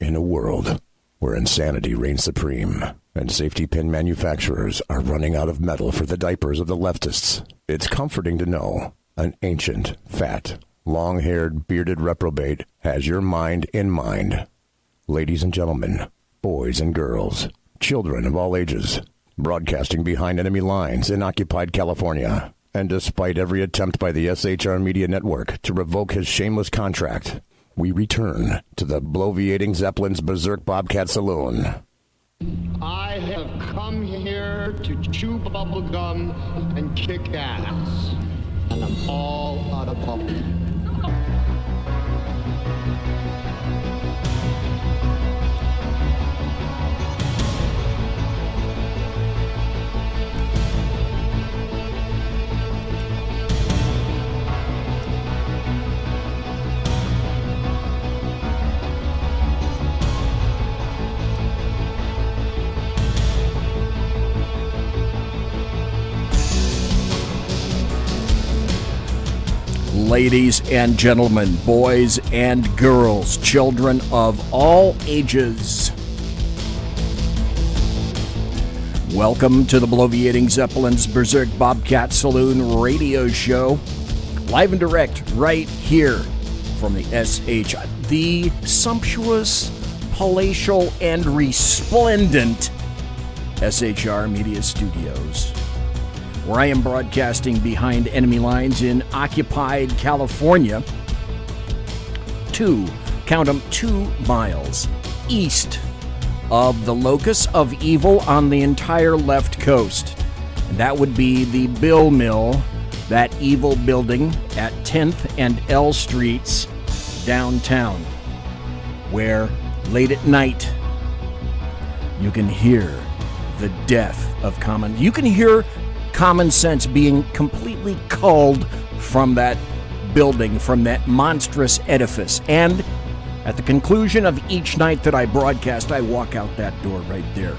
In a world where insanity reigns supreme and safety pin manufacturers are running out of metal for the diapers of the leftists, it's comforting to know an ancient, fat, long-haired, bearded reprobate has your mind in mind. Ladies and gentlemen, boys and girls, children of all ages, broadcasting behind enemy lines in occupied California, and despite every attempt by the SHR Media Network to revoke his shameless contract, we return to the bloviating Zeppelin's Berserk Bobcat Saloon. I have come here to chew bubblegum and kick ass, and I'm all out of bubblegum. Ladies and gentlemen, boys and girls, children of all ages, welcome to the bloviating Zeppelin's Berserk Bobcat Saloon radio show, live and direct right here from the the sumptuous, palatial, and resplendent SHR Media Studios, where I am broadcasting behind enemy lines in occupied California, 2 miles east of the locus of evil on the entire left coast. And that would be the Bill Mill, that evil building at 10th and L Streets downtown, where late at night you can hear the death of common. You can hear common sense being completely culled from that building, from that monstrous edifice. And at the conclusion of each night that I broadcast, I walk out that door right there.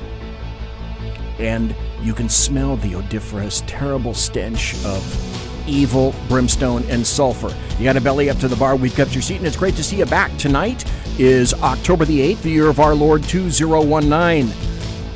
And you can smell the odoriferous, terrible stench of evil, brimstone, and sulfur. You got a belly up to the bar, we've kept your seat, and it's great to see you back. Tonight is October the 8th, the year of our Lord 2019.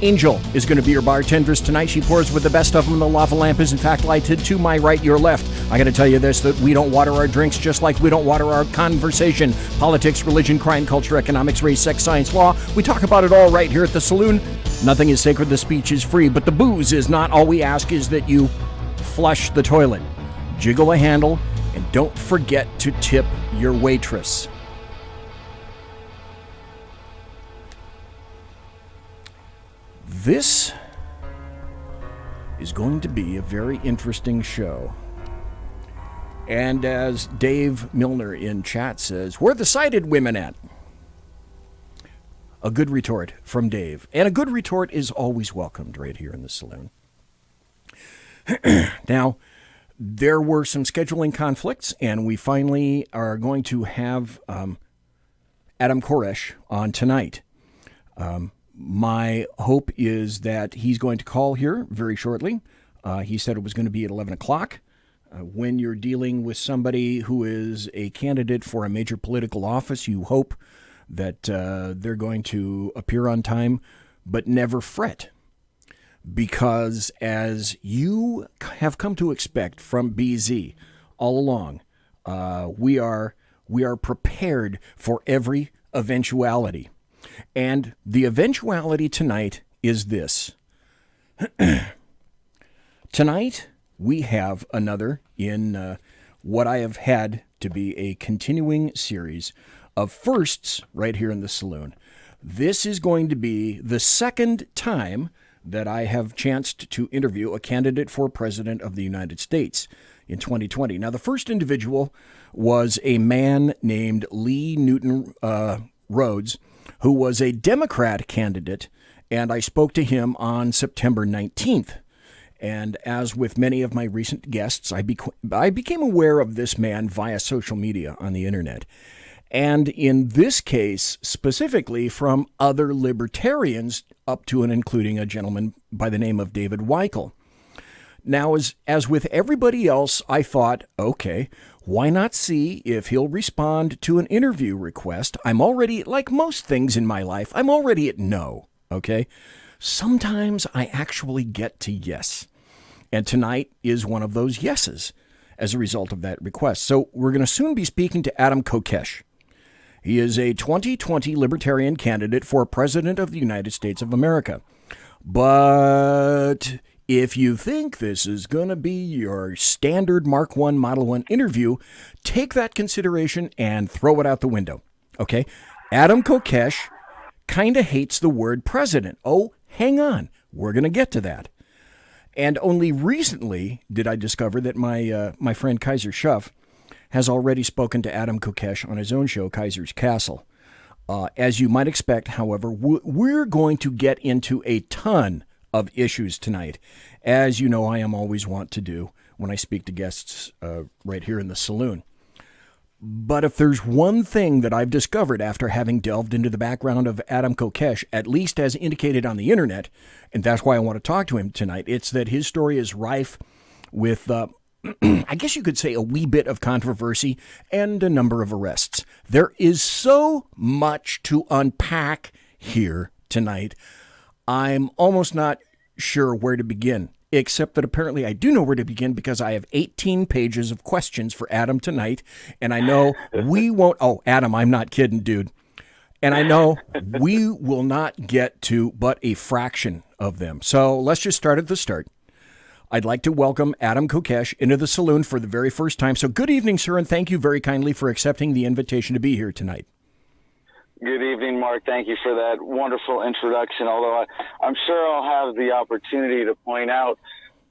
Angel is going to be your bartendress tonight. She pours with the best of them. The lava lamp is in fact lighted to my right, your left. I got to tell you this, that we don't water our drinks just like we don't water our conversation. Politics, religion, crime, culture, economics, race, sex, science, law. We talk about it all right here at the Saloon. Nothing is sacred, the speech is free, but the booze is not. All we ask is that you flush the toilet, jiggle a handle, and don't forget to tip your waitress. This is going to be a very interesting show. And as Dave Milner in chat says, where are the sighted women at? A good retort from Dave. And a good retort is always welcomed right here in the Saloon. Now, there were some scheduling conflicts, and we finally are going to have Adam Koresh on tonight. My hope is that he's going to call here very shortly. He said it was going to be at 11 o'clock. When you're dealing with somebody who is a candidate for a major political office, you hope that they're going to appear on time, but never fret. Because as you have come to expect from BZ all along, we are prepared for every eventuality. And the eventuality tonight is this. Tonight, we have another in what I have had to be a continuing series of firsts right here in the Saloon. This is going to be the second time that I have chanced to interview a candidate for president of the United States in 2020. Now, the first individual was a man named Lee Newton Rhodes, who was a Democrat candidate, and I spoke to him on September 19th. And as with many of my recent guests, I became aware of this man via social media on the internet. And in this case, specifically from other libertarians, up to and including a gentleman by the name of David Weichel. Now, as with everybody else, I thought, okay, why not see if he'll respond to an interview request? I'm already, like most things in my life, I'm already at no, okay? Sometimes I actually get to yes. And tonight is one of those yeses as a result of that request. So we're going to soon be speaking to Adam Kokesh. He is a 2020 Libertarian candidate for President of the United States of America. But if you think this is going to be your standard Mark I Model 1 interview, take that consideration and throw it out the window. Okay? Adam Kokesh kind of hates the word president. Oh, hang on. We're going to get to that. And only recently did I discover that my friend Kaiser Schuff has already spoken to Adam Kokesh on his own show, Kaiser's Castle. As you might expect, however, we're going to get into a ton of issues tonight, as you know I am always want to do when I speak to guests right here in the Saloon. But if there's one thing that I've discovered after having delved into the background of Adam Kokesh, at least as indicated on the internet, and that's why I want to talk to him tonight, it's that his story is rife with I guess you could say a wee bit of controversy and a number of arrests. There is so much to unpack here tonight. I'm almost not sure where to begin, except that apparently I do know where to begin because I have 18 pages of questions for Adam tonight, and I know we won't... Oh, Adam, I'm not kidding, dude. And I know we will not get to but a fraction of them. So let's just start at the start. I'd like to welcome Adam Kokesh into the Saloon for the very first time. So good evening, sir, and thank you very kindly for accepting the invitation to be here tonight. Good evening, Mark. Thank you for that wonderful introduction, although I'm sure I'll have the opportunity to point out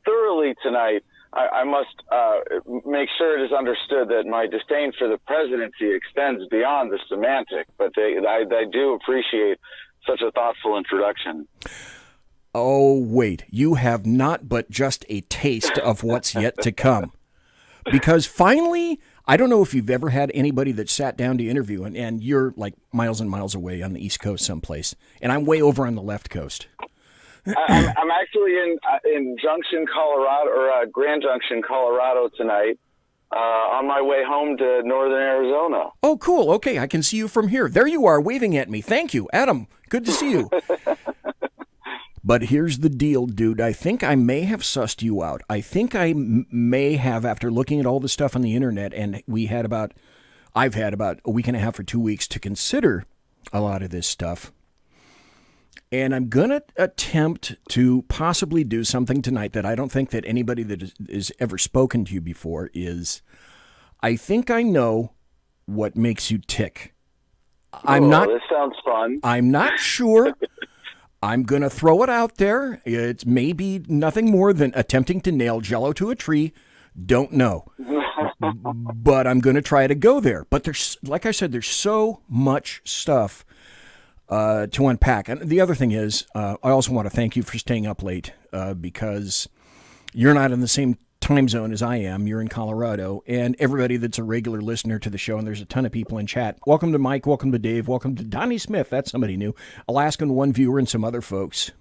thoroughly tonight, I must make sure it is understood that my disdain for the presidency extends beyond the semantic, but I do appreciate such a thoughtful introduction. Oh, wait, you have not but just a taste of what's yet to come. Because finally, I don't know if you've ever had anybody that sat down to interview, and you're like miles and miles away on the East Coast someplace, and I'm way over on the left coast. I'm actually in Junction, Colorado, or Grand Junction, Colorado tonight, on my way home to northern Arizona. Oh, cool. Okay, I can see you from here. There you are, waving at me. Thank you, Adam. Good to see you. But here's the deal, dude. I think I may have sussed you out. I think I may have, after looking at all the stuff on the internet, and I've had about a week and a half or 2 weeks to consider a lot of this stuff. And I'm going to attempt to possibly do something tonight that I don't think that anybody that has ever spoken to you before is, I think I know what makes you tick. This sounds fun. I'm not sure. I'm going to throw it out there. It's maybe nothing more than attempting to nail Jell-O to a tree. Don't know. But I'm going to try to go there. But there's, like I said, there's so much stuff to unpack. And the other thing is, I also want to thank you for staying up late because you're not in the same time zone as I am. You're in Colorado, and everybody that's a regular listener to the show, and there's a ton of people in chat. Welcome to Mike, welcome to Dave, welcome to Donnie Smith, that's somebody new, Alaskan One Viewer, and some other folks.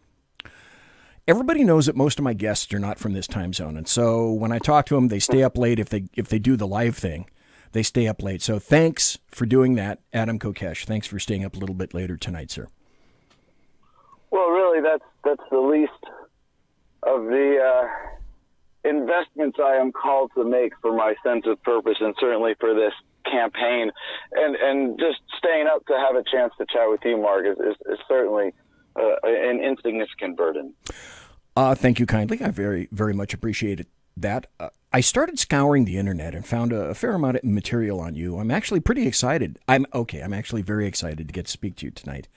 Everybody knows that most of my guests are not from this time zone, and so when I talk to them, they stay up late. If they do the live thing, they stay up late. So thanks for doing that, Adam Kokesh. Thanks for staying up a little bit later tonight, sir. Well, really, that's the least of the investments I am called to make for my sense of purpose, and certainly for this campaign, and just staying up to have a chance to chat with you, Mark, is certainly an insignificant burden. Thank you kindly. I very, very much appreciated that. I started scouring the internet and found a fair amount of material on you. I'm actually pretty excited. I'm actually very excited to get to speak to you tonight.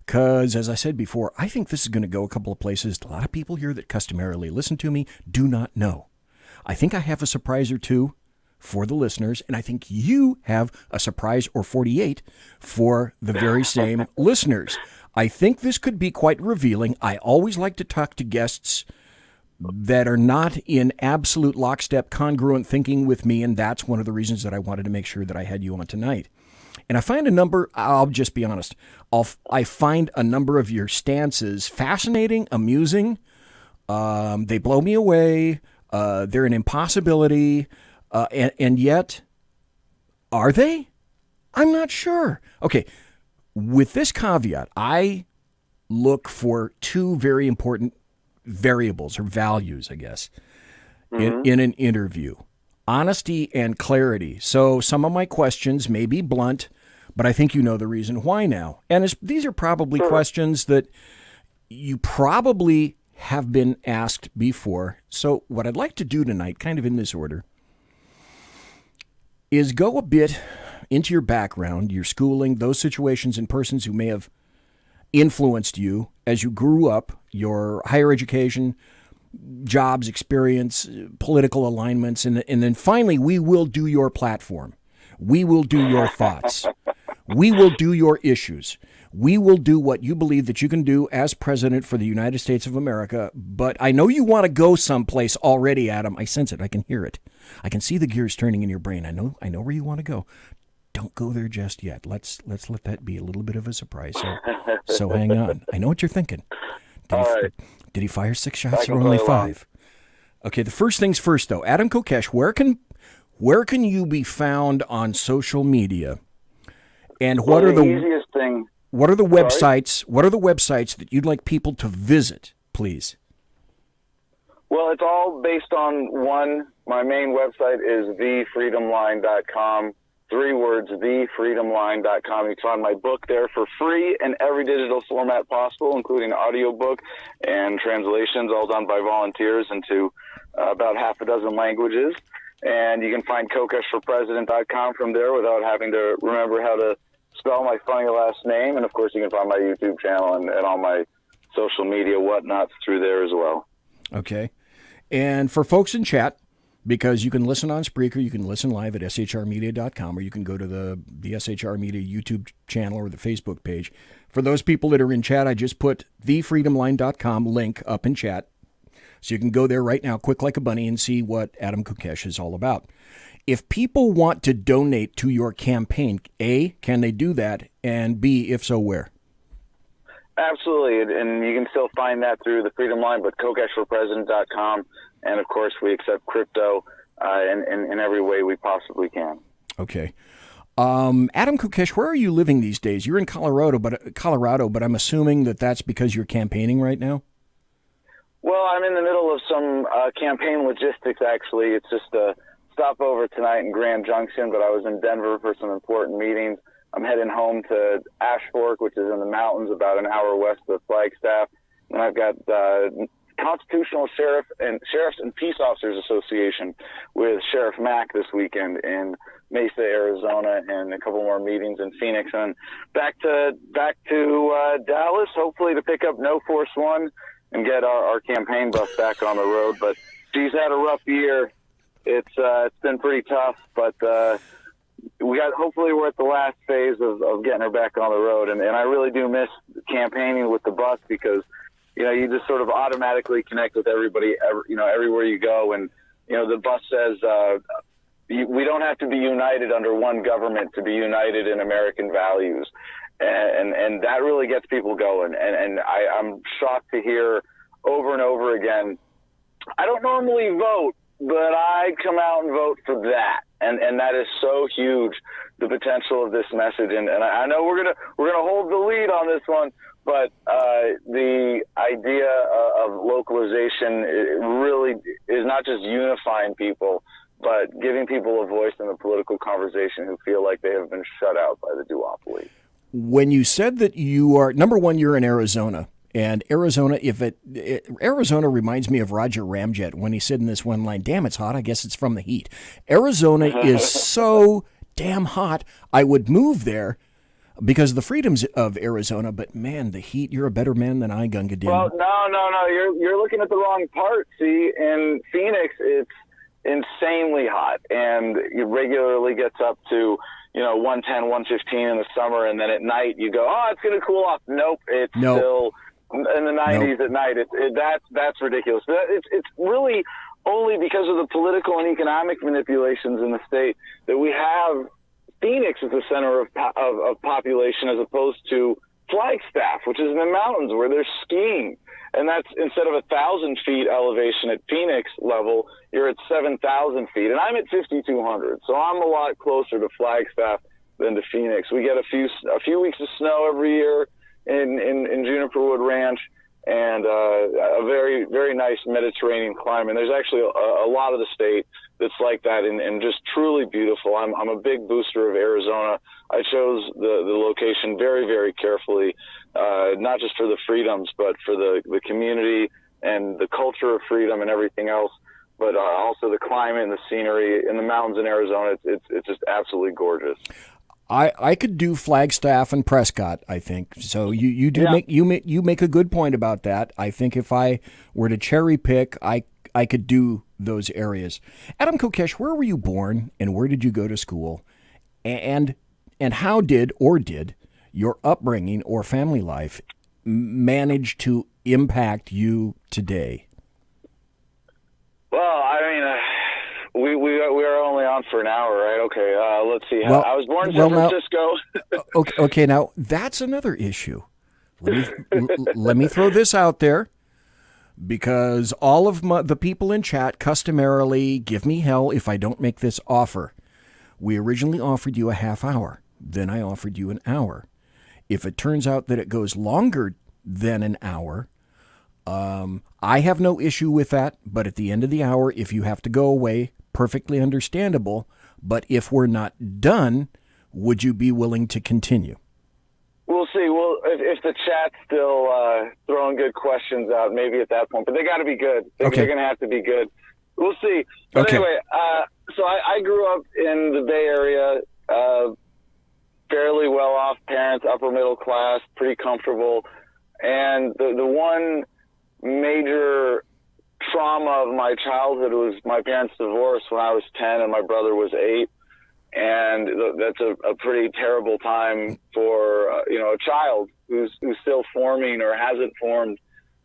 Because, as I said before, I think this is going to go a couple of places a lot of people here that customarily listen to me do not know. I think I have a surprise or two for the listeners, and I think you have a surprise or 48 for the very same listeners. I think this could be quite revealing. I always like to talk to guests that are not in absolute lockstep congruent thinking with me, and that's one of the reasons that I wanted to make sure that I had you on tonight. And I find a number, I'll just be honest, I find a number of your stances fascinating, amusing. They blow me away. They're an impossibility. And yet, are they? I'm not sure. Okay, with this caveat, I look for two very important variables or values, I guess, in an interview. Honesty and clarity. So some of my questions may be blunt, but I think you know the reason why now. And these are probably questions that you probably have been asked before. So what I'd like to do tonight, kind of in this order, is go a bit into your background, your schooling, those situations and persons who may have influenced you as you grew up, your higher education, jobs, experience, political alignments, and then finally we will do your platform. We will do your thoughts. We will do your issues. We will do what you believe that you can do as president for the United States of America. But I know you want to go someplace already, Adam. I sense it. I can hear it. I can see the gears turning in your brain. I know where you want to go. Don't go there just yet. Let's let that be a little bit of a surprise. So hang on. I know what you're thinking. Did he fire 6 shots or only 5? Okay, the first things first, though. Adam Kokesh, where can you be found on social media? And what are the easiest thing? What are the websites? What are the websites that you'd like people to visit, please? Well, it's all based on one. My main website is thefreedomline.com. 3 words, thefreedomline.com. You can find my book there for free in every digital format possible, including audiobook and translations, all done by volunteers into about half a dozen languages. And you can find kokeshforpresident.com from there without having to remember how to spell my funny last name. And, of course, you can find my YouTube channel and all my social media whatnots through there as well. Okay. And for folks in chat, because you can listen on Spreaker, you can listen live at shrmedia.com, or you can go to the SHR Media YouTube channel or the Facebook page. For those people that are in chat, I just put thefreedomline.com link up in chat. So you can go there right now, quick like a bunny, and see what Adam Kokesh is all about. If people want to donate to your campaign, A, can they do that? And B, if so, where? Absolutely, and you can still find that through the Freedom Line, but kokeshforpresident.com. And, of course, we accept crypto in every way we possibly can. Okay. Adam Kokesh, where are you living these days? You're in Colorado, but I'm assuming that that's because you're campaigning right now? Well, I'm in the middle of some campaign logistics, actually. It's just a stopover tonight in Grand Junction, but I was in Denver for some important meetings. I'm heading home to Ash Fork, which is in the mountains about an hour west of Flagstaff. And I've got Constitutional Sheriffs and Peace Officers Association with Sheriff Mack this weekend in Mesa, Arizona, and a couple more meetings in Phoenix, and back to Dallas, hopefully to pick up No Force One and get our campaign bus back on the road. But she's had a rough year. It's been pretty tough, but hopefully we're at the last phase of getting her back on the road, and I really do miss campaigning with the bus because you just sort of automatically connect with everybody, everywhere you go. And, the bus says, we don't have to be united under one government to be united in American values. And that really gets people going. And I'm shocked to hear over and over again, I don't normally vote, but I come out and vote for that. And that is so huge, the potential of this message. And I know we're gonna hold the lead on this one. But the idea of localization really is not just unifying people, but giving people a voice in the political conversation who feel like they have been shut out by the duopoly. When you said that you are, number one, you're in Arizona. And Arizona, Arizona reminds me of Roger Ramjet when he said in this one line, "Damn, it's hot. I guess it's from the heat." Arizona is so damn hot. I would move there because of the freedoms of Arizona, but man, the heat, you're a better man than I, Gunga Din. Well, no, you're looking at the wrong part. See, in Phoenix, it's insanely hot, and it regularly gets up to, 110, 115 in the summer, and then at night you go, oh, it's going to cool off. Nope, it's still in the 90s at night. That's ridiculous. But it's really only because of the political and economic manipulations in the state that we have Phoenix is the center of population as opposed to Flagstaff, which is in the mountains where there's skiing. And that's instead of 1,000 feet elevation at Phoenix level, you're at 7,000 feet. And I'm at 5,200. So I'm a lot closer to Flagstaff than to Phoenix. We get a few weeks of snow every year in Juniper Wood Ranch, and a very, very nice Mediterranean climate. There's actually a lot of the state that's like that and just truly beautiful. I'm a big booster of Arizona. I chose the location very, very carefully, not just for the freedoms, but for the community and the culture of freedom and everything else, but also the climate and the scenery in the mountains in Arizona. It's just absolutely gorgeous. I could do Flagstaff and Prescott, I think. So you make a good point about that. I think if I were to cherry pick, I could do those areas. Adam Kokesh, where were you born and where did you go to school? And how did your upbringing or family life manage to impact you today? Well, I mean, we are only on for an hour, right? Okay, let's see. Well, I was born in San Francisco. Okay, now that's another issue. Let me throw this out there, because all of the people in chat customarily give me hell if I don't make this offer. We originally offered you a half hour. Then I offered you an hour. If it turns out that it goes longer than an hour, I have no issue with that. But at the end of the hour, if you have to go away, perfectly understandable. But if we're not done, would you be willing to continue? We'll see. Well, if the chat's still throwing good questions out, maybe at that point. But they got to be good. They're going to have to be good. We'll see. But anyway, so I grew up in the Bay Area, fairly well-off parents, upper middle class, pretty comfortable. And the one major trauma of my childhood was my parents' divorce when I was 10 and my brother was 8. And that's a pretty terrible time for, a child who's still forming or hasn't formed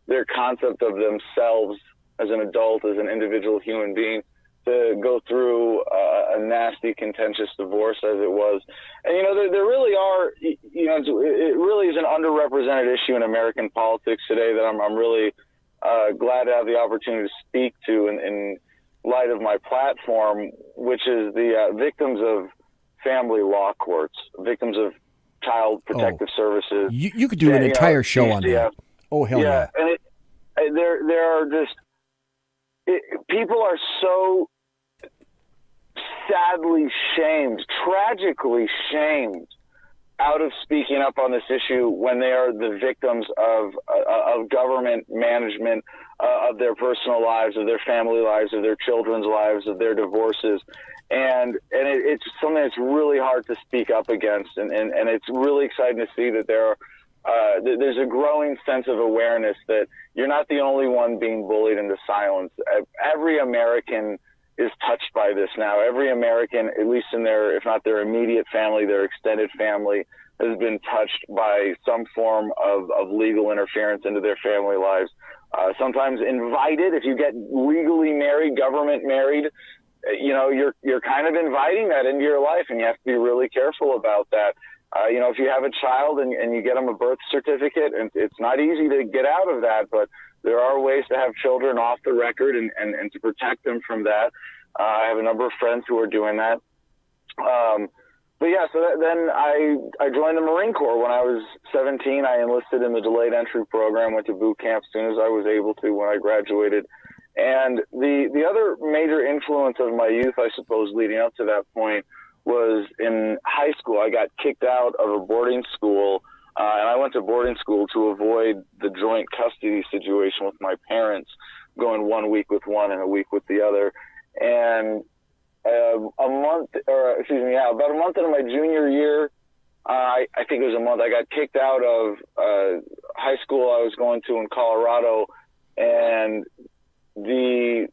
their concept of themselves as an adult, as an individual human being, to go through a nasty, contentious divorce as it was. And, there really are, it really is an underrepresented issue in American politics today that I'm really glad to have the opportunity to speak to in light of my platform, which is the victims of family law courts, victims of child protective services. You could do an entire show on that. Oh, hell yeah. And there are just, people are so sadly shamed, tragically shamed out of speaking up on this issue when they are the victims of government management of their personal lives, of their family lives, of their children's lives, of their divorces. And it's something that's really hard to speak up against. And it's really exciting to see that there's a growing sense of awareness that you're not the only one being bullied into silence. Every American is touched by this now. Every American, at least in their, if not their immediate family, their extended family, has been touched by some form of legal interference into their family lives. Sometimes invited. If you get legally married, government married, you're kind of inviting that into your life, and you have to be really careful about that. If you have a child and you get them a birth certificate, and it's not easy to get out of that, but there are ways to have children off the record and to protect them from that. I have a number of friends who are doing that. Then I joined the Marine Corps when I was 17. I enlisted in the delayed entry program, went to boot camp as soon as I was able to when I graduated. And the other major influence of my youth, I suppose, leading up to that point, was in high school. I got kicked out of a boarding school, and I went to boarding school to avoid the joint custody situation with my parents, going 1 week with one and a week with the other. And about a month into my junior year, I think it was a month, I got kicked out of high school I was going to in Colorado, and the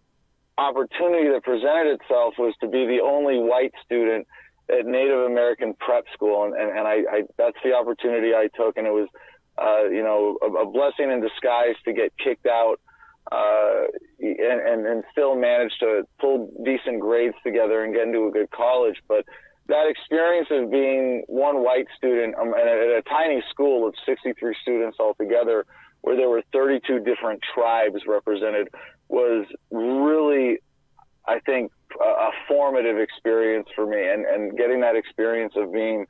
opportunity that presented itself was to be the only white student at Native American prep school, and I that's the opportunity I took, and it was a blessing in disguise to get kicked out and still manage to pull decent grades together and get into a good college. But that experience of being one white student at a tiny school of 63 students altogether where there were 32 different tribes represented, was really, I think, a formative experience for me. And getting that experience of being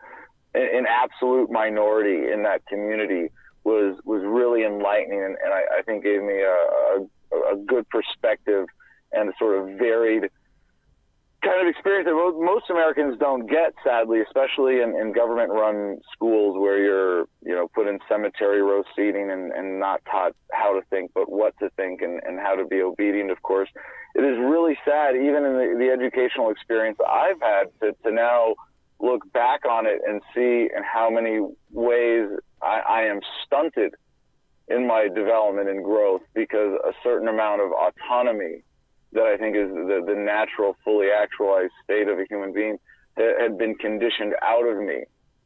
an absolute minority in that community was really enlightening, and I think gave me a good perspective and a sort of varied kind of experience that most Americans don't get, sadly, especially in government-run schools where you're, put in cemetery row seating and not taught how to think, but what to think and how to be obedient, of course. It is really sad, even in the educational experience I've had, to now look back on it and see in how many ways I am stunted in my development and growth because a certain amount of autonomy that I think is the natural, fully actualized state of a human being had been conditioned out of me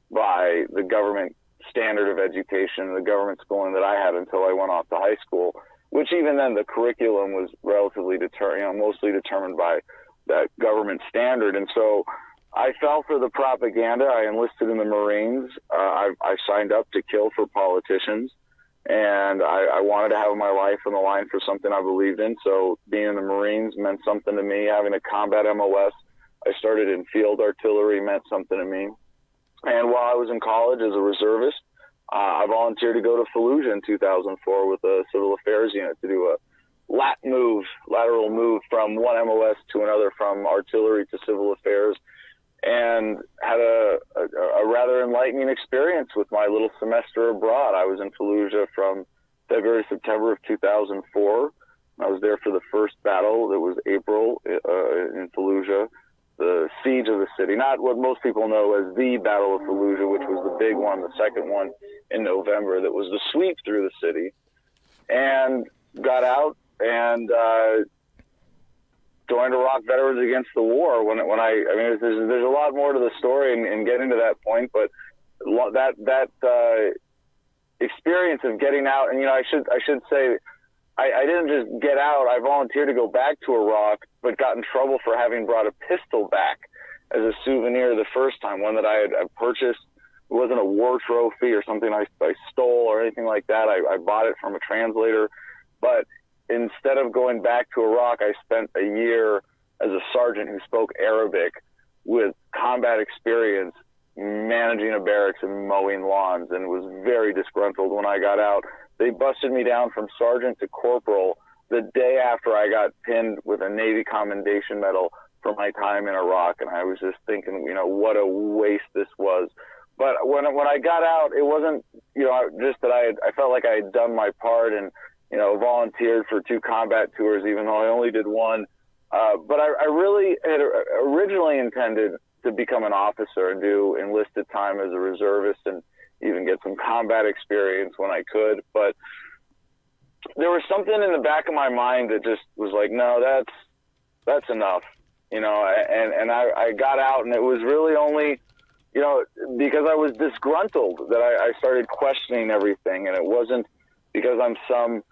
by the government standard of education, the government schooling that I had until I went off to high school, which even then the curriculum was relatively mostly determined by that government standard. And so I fell for the propaganda. I enlisted in the Marines. I signed up to kill for politicians. And I wanted to have my life on the line for something I believed in. So being in the Marines meant something to me. Having a combat MOS, I started in field artillery, meant something to me. And while I was in college as a reservist, I volunteered to go to Fallujah in 2004 with the Civil Affairs Unit to do a lateral move from one MOS to another, from artillery to civil affairs, and had a rather enlightening experience with my little semester abroad. I was in Fallujah from February, September of 2004. I was there for the first battle. That was April in Fallujah, the siege of the city. Not what most people know as the Battle of Fallujah, which was the big one, the second one in November, that was the sweep through the city. And got out and joined Iraq Veterans Against the War. There's a lot more to the story and getting to that point, but that experience of getting out, and I should say, I didn't just get out. I volunteered to go back to Iraq, but got in trouble for having brought a pistol back as a souvenir the first time, one that I had purchased. It wasn't a war trophy or something I stole or anything like that. I bought it from a translator, but instead of going back to Iraq, I spent a year as a sergeant who spoke Arabic with combat experience, managing a barracks and mowing lawns, and was very disgruntled when I got out. They busted me down from sergeant to corporal the day after I got pinned with a Navy Commendation Medal for my time in Iraq, and I was just thinking, what a waste this was. But when I got out, it wasn't, just that I felt like I had done my part and volunteered for 2 combat tours, even though I only did one. But I really had originally intended to become an officer and do enlisted time as a reservist and even get some combat experience when I could. But there was something in the back of my mind that just was like, no, that's enough, and I got out, and it was really only, because I was disgruntled that I started questioning everything. And it wasn't because I'm some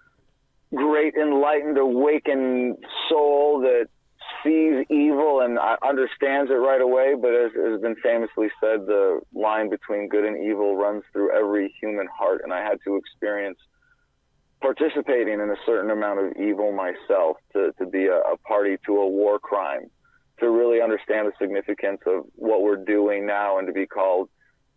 great enlightened, awakened soul that sees evil and understands it right away, but as has been famously said, the line between good and evil runs through every human heart, and I had to experience participating in a certain amount of evil myself to be a party to a war crime, to really understand the significance of what we're doing now and to be called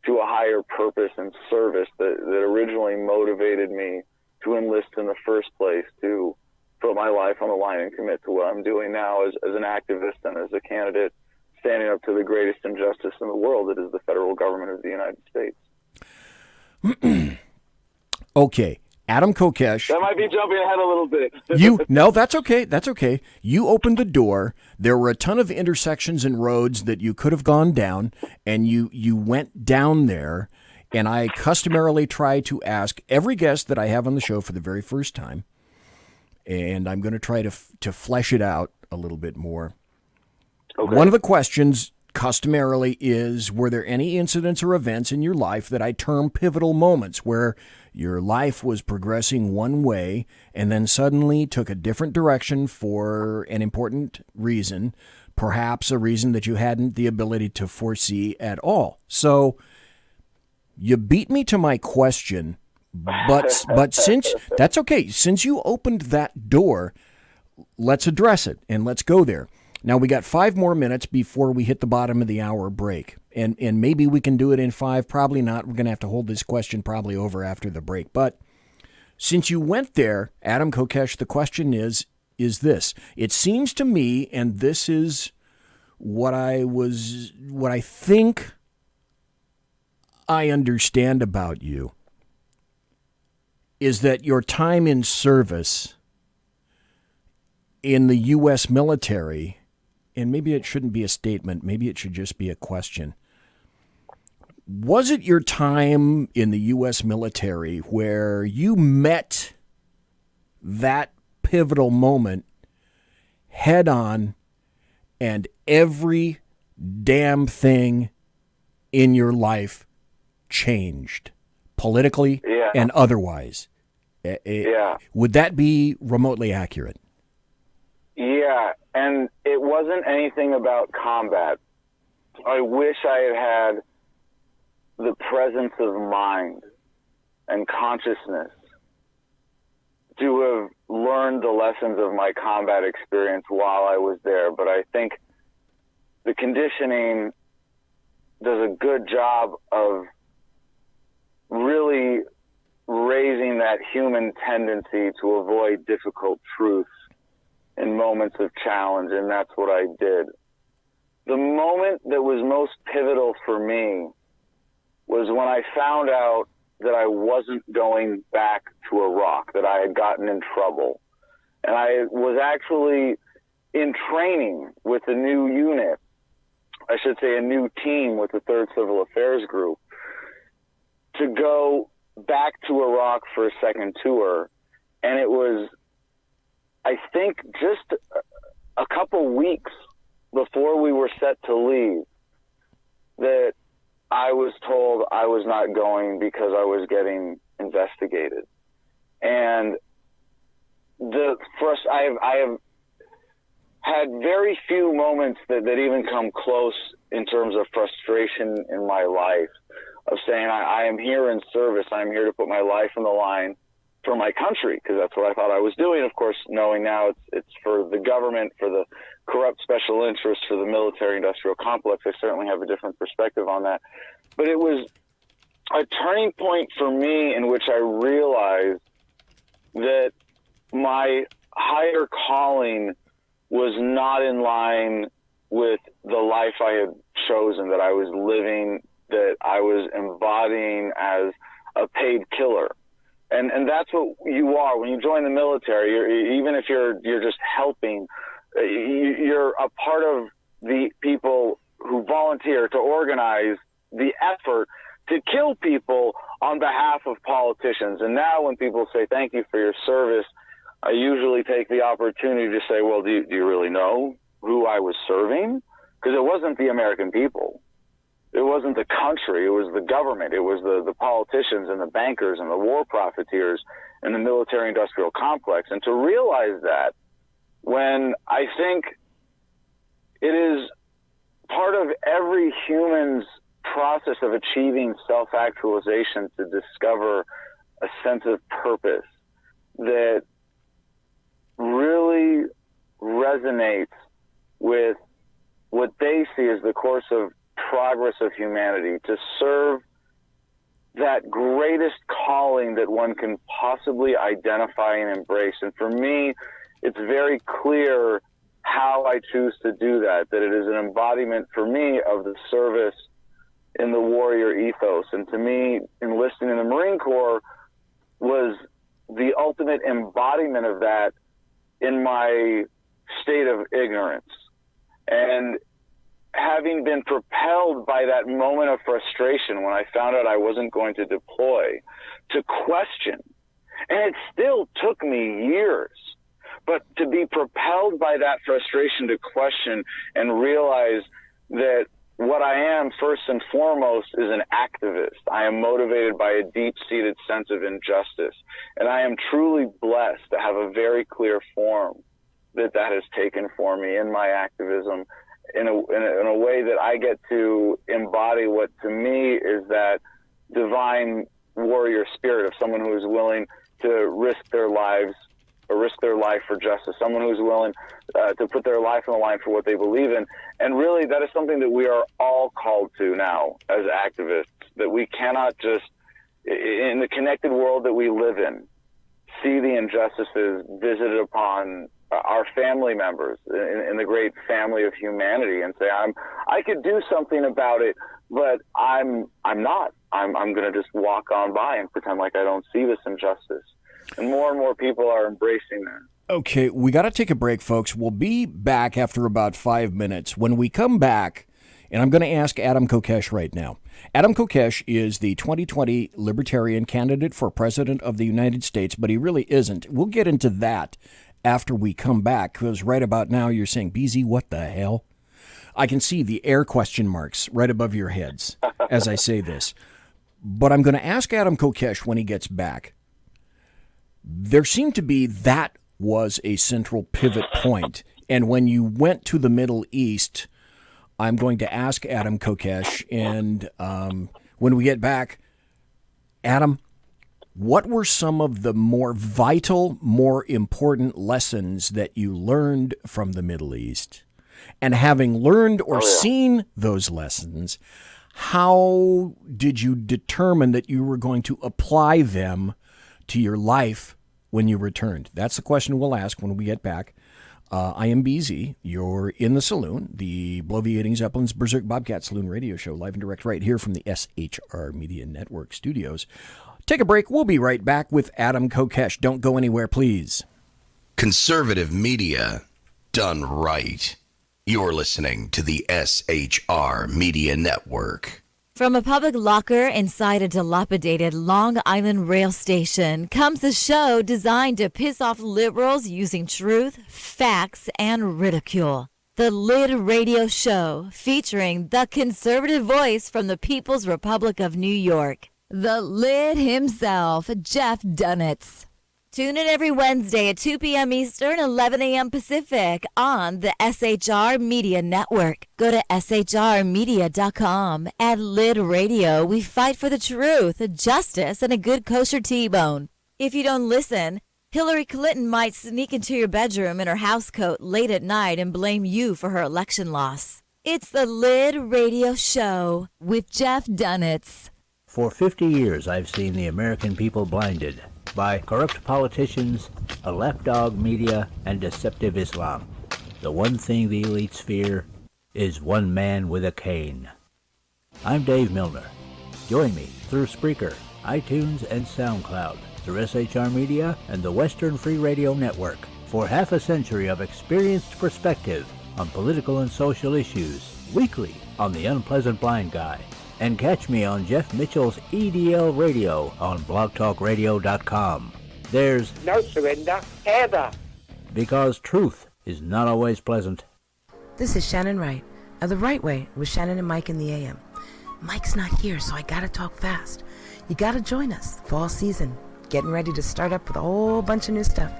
to a higher purpose and service that originally motivated me to enlist in the first place, to put my life on the line and commit to what I'm doing now as an activist and as a candidate standing up to the greatest injustice in the world, that is the federal government of the United States. Okay. Adam Kokesh. That might be jumping ahead a little bit. No, that's okay. That's okay. You opened the door. There were a ton of intersections and roads that you could have gone down, and you went down there. And I customarily try to ask every guest that I have on the show for the very first time, and I'm going to try to flesh it out a little bit more. Okay. One of the questions customarily is, were there any incidents or events in your life that I term pivotal moments, where your life was progressing one way and then suddenly took a different direction for an important reason, perhaps a reason that you hadn't the ability to foresee at all? So you beat me to my question But since that's okay, since you opened that door, let's address it and let's go there. Now we got 5 more minutes before we hit the bottom of the hour break, and maybe we can do it in 5. Probably not. We're going to have to hold this question probably over after the break. But since you went there, Adam Kokesh, the question is this: it seems to me, and this is what I think I understand about you, is that your time in service in the U.S. military, and maybe it shouldn't be a statement, maybe it should just be a question. Was it your time in the U.S. military where you met that pivotal moment head on and every damn thing in your life changed, politically and otherwise? Would that be remotely accurate? Yeah, and it wasn't anything about combat. I wish I had the presence of mind and consciousness to have learned the lessons of my combat experience while I was there. But I think the conditioning does a good job of really raising that human tendency to avoid difficult truths in moments of challenge, and that's what I did. The moment that was most pivotal for me was when I found out that I wasn't going back to Iraq, that I had gotten in trouble. And I was actually in training with a new unit, I should say a new team with the 3rd Civil Affairs Group, to go back to Iraq for a second tour. And it was, I think, just a couple weeks before we were set to leave that I was told I was not going because I was getting investigated. And I have had very few moments that even come close in terms of frustration in my life, of saying I am here in service. I'm here to put my life on the line for my country, because that's what I thought I was doing. Of course, knowing now it's for the government, for the corrupt special interests, for the military-industrial complex. I certainly have a different perspective on that. But it was a turning point for me in which I realized that my higher calling was not in line with the life I had chosen, that I was living, that I was embodying as a paid killer. And that's what you are when you join the military. Even if you're just helping, you're a part of the people who volunteer to organize the effort to kill people on behalf of politicians. And now when people say thank you for your service, I usually take the opportunity to say, well, do you really know who I was serving? Because it wasn't the American people. It wasn't the country. It was the government. It was the politicians and the bankers and the war profiteers and the military-industrial complex. And to realize that, when I think it is part of every human's process of achieving self-actualization to discover a sense of purpose that really resonates with what they see as the course of progress of humanity, to serve that greatest calling that one can possibly identify and embrace. And for me, it's very clear how I choose to do that, that it is an embodiment for me of the service in the warrior ethos. And to me, enlisting in the Marine Corps was the ultimate embodiment of that in my state of ignorance. And having been propelled by that moment of frustration when I found out I wasn't going to deploy, to question, and it still took me years, but to be propelled by that frustration to question and realize that what I am first and foremost is an activist. I am motivated by a deep-seated sense of injustice, and I am truly blessed to have a very clear form that has taken for me in my activism, in a way that I get to embody what to me is that divine warrior spirit of someone who is willing to risk their lives or risk their life for justice, someone who's willing to put their life on the line for what they believe in. And really, that is something that we are all called to now as activists, that we cannot just, in the connected world that we live in, see the injustices visited upon our family members in the great family of humanity and say, I could do something about it, but I'm not. I'm going to just walk on by and pretend like I don't see this injustice. And more people are embracing that. Okay, we got to take a break, folks. We'll be back after about 5 minutes. When we come back, and I'm going to ask Adam Kokesh right now. Adam Kokesh is the 2020 Libertarian candidate for President of the United States, but he really isn't. We'll get into that after we come back, because right about now you're saying, BZ, what the hell? I can see the air question marks right above your heads as I say this. But I'm going to ask Adam Kokesh when he gets back. There seemed to be that was a central pivot point. And when you went to the Middle East, I'm going to ask Adam Kokesh, and when we get back, Adam, what were some of the more vital, more important lessons that you learned from the Middle East? And having learned or seen those lessons, how did you determine that you were going to apply them to your life when you returned? That's the question we'll ask when we get back. I am BZ. You're in the Saloon, the Bloviating Zeppelin's Berserk Bobcat Saloon radio show, live and direct right here from the SHR Media Network studios. Take a break. We'll be right back with Adam Kokesh. Don't go anywhere, please. Conservative media done right. You're listening to the SHR Media Network. From a public locker inside a dilapidated Long Island rail station comes a show designed to piss off liberals using truth, facts, and ridicule. The Lid Radio Show, featuring the conservative voice from the People's Republic of New York, the Lid himself, Jeff Dunitz. Tune in every Wednesday at 2 p.m. Eastern, 11 a.m. Pacific on the SHR Media Network. Go to shrmedia.com. At Lid Radio, we fight for the truth, justice, and a good kosher T-bone. If you don't listen, Hillary Clinton might sneak into your bedroom in her housecoat late at night and blame you for her election loss. It's the Lid Radio Show with Jeff Dunitz. For 50 years, I've seen the American people blinded by corrupt politicians, a lapdog media, and deceptive Islam. The one thing the elites fear is one man with a cane. I'm Dave Milner. Join me through Spreaker, iTunes, and SoundCloud, through SHR Media and the Western Free Radio Network, for half a century of experienced perspective on political and social issues, weekly on The Unpleasant Blind Guy. And catch me on Jeff Mitchell's EDL Radio on blogtalkradio.com. There's no surrender, ever. Because truth is not always pleasant. This is Shannon Wright of The Right Way with Shannon and Mike in the AM. Mike's not here, so I gotta talk fast. You gotta join us. Fall season. Getting ready to start up with a whole bunch of new stuff.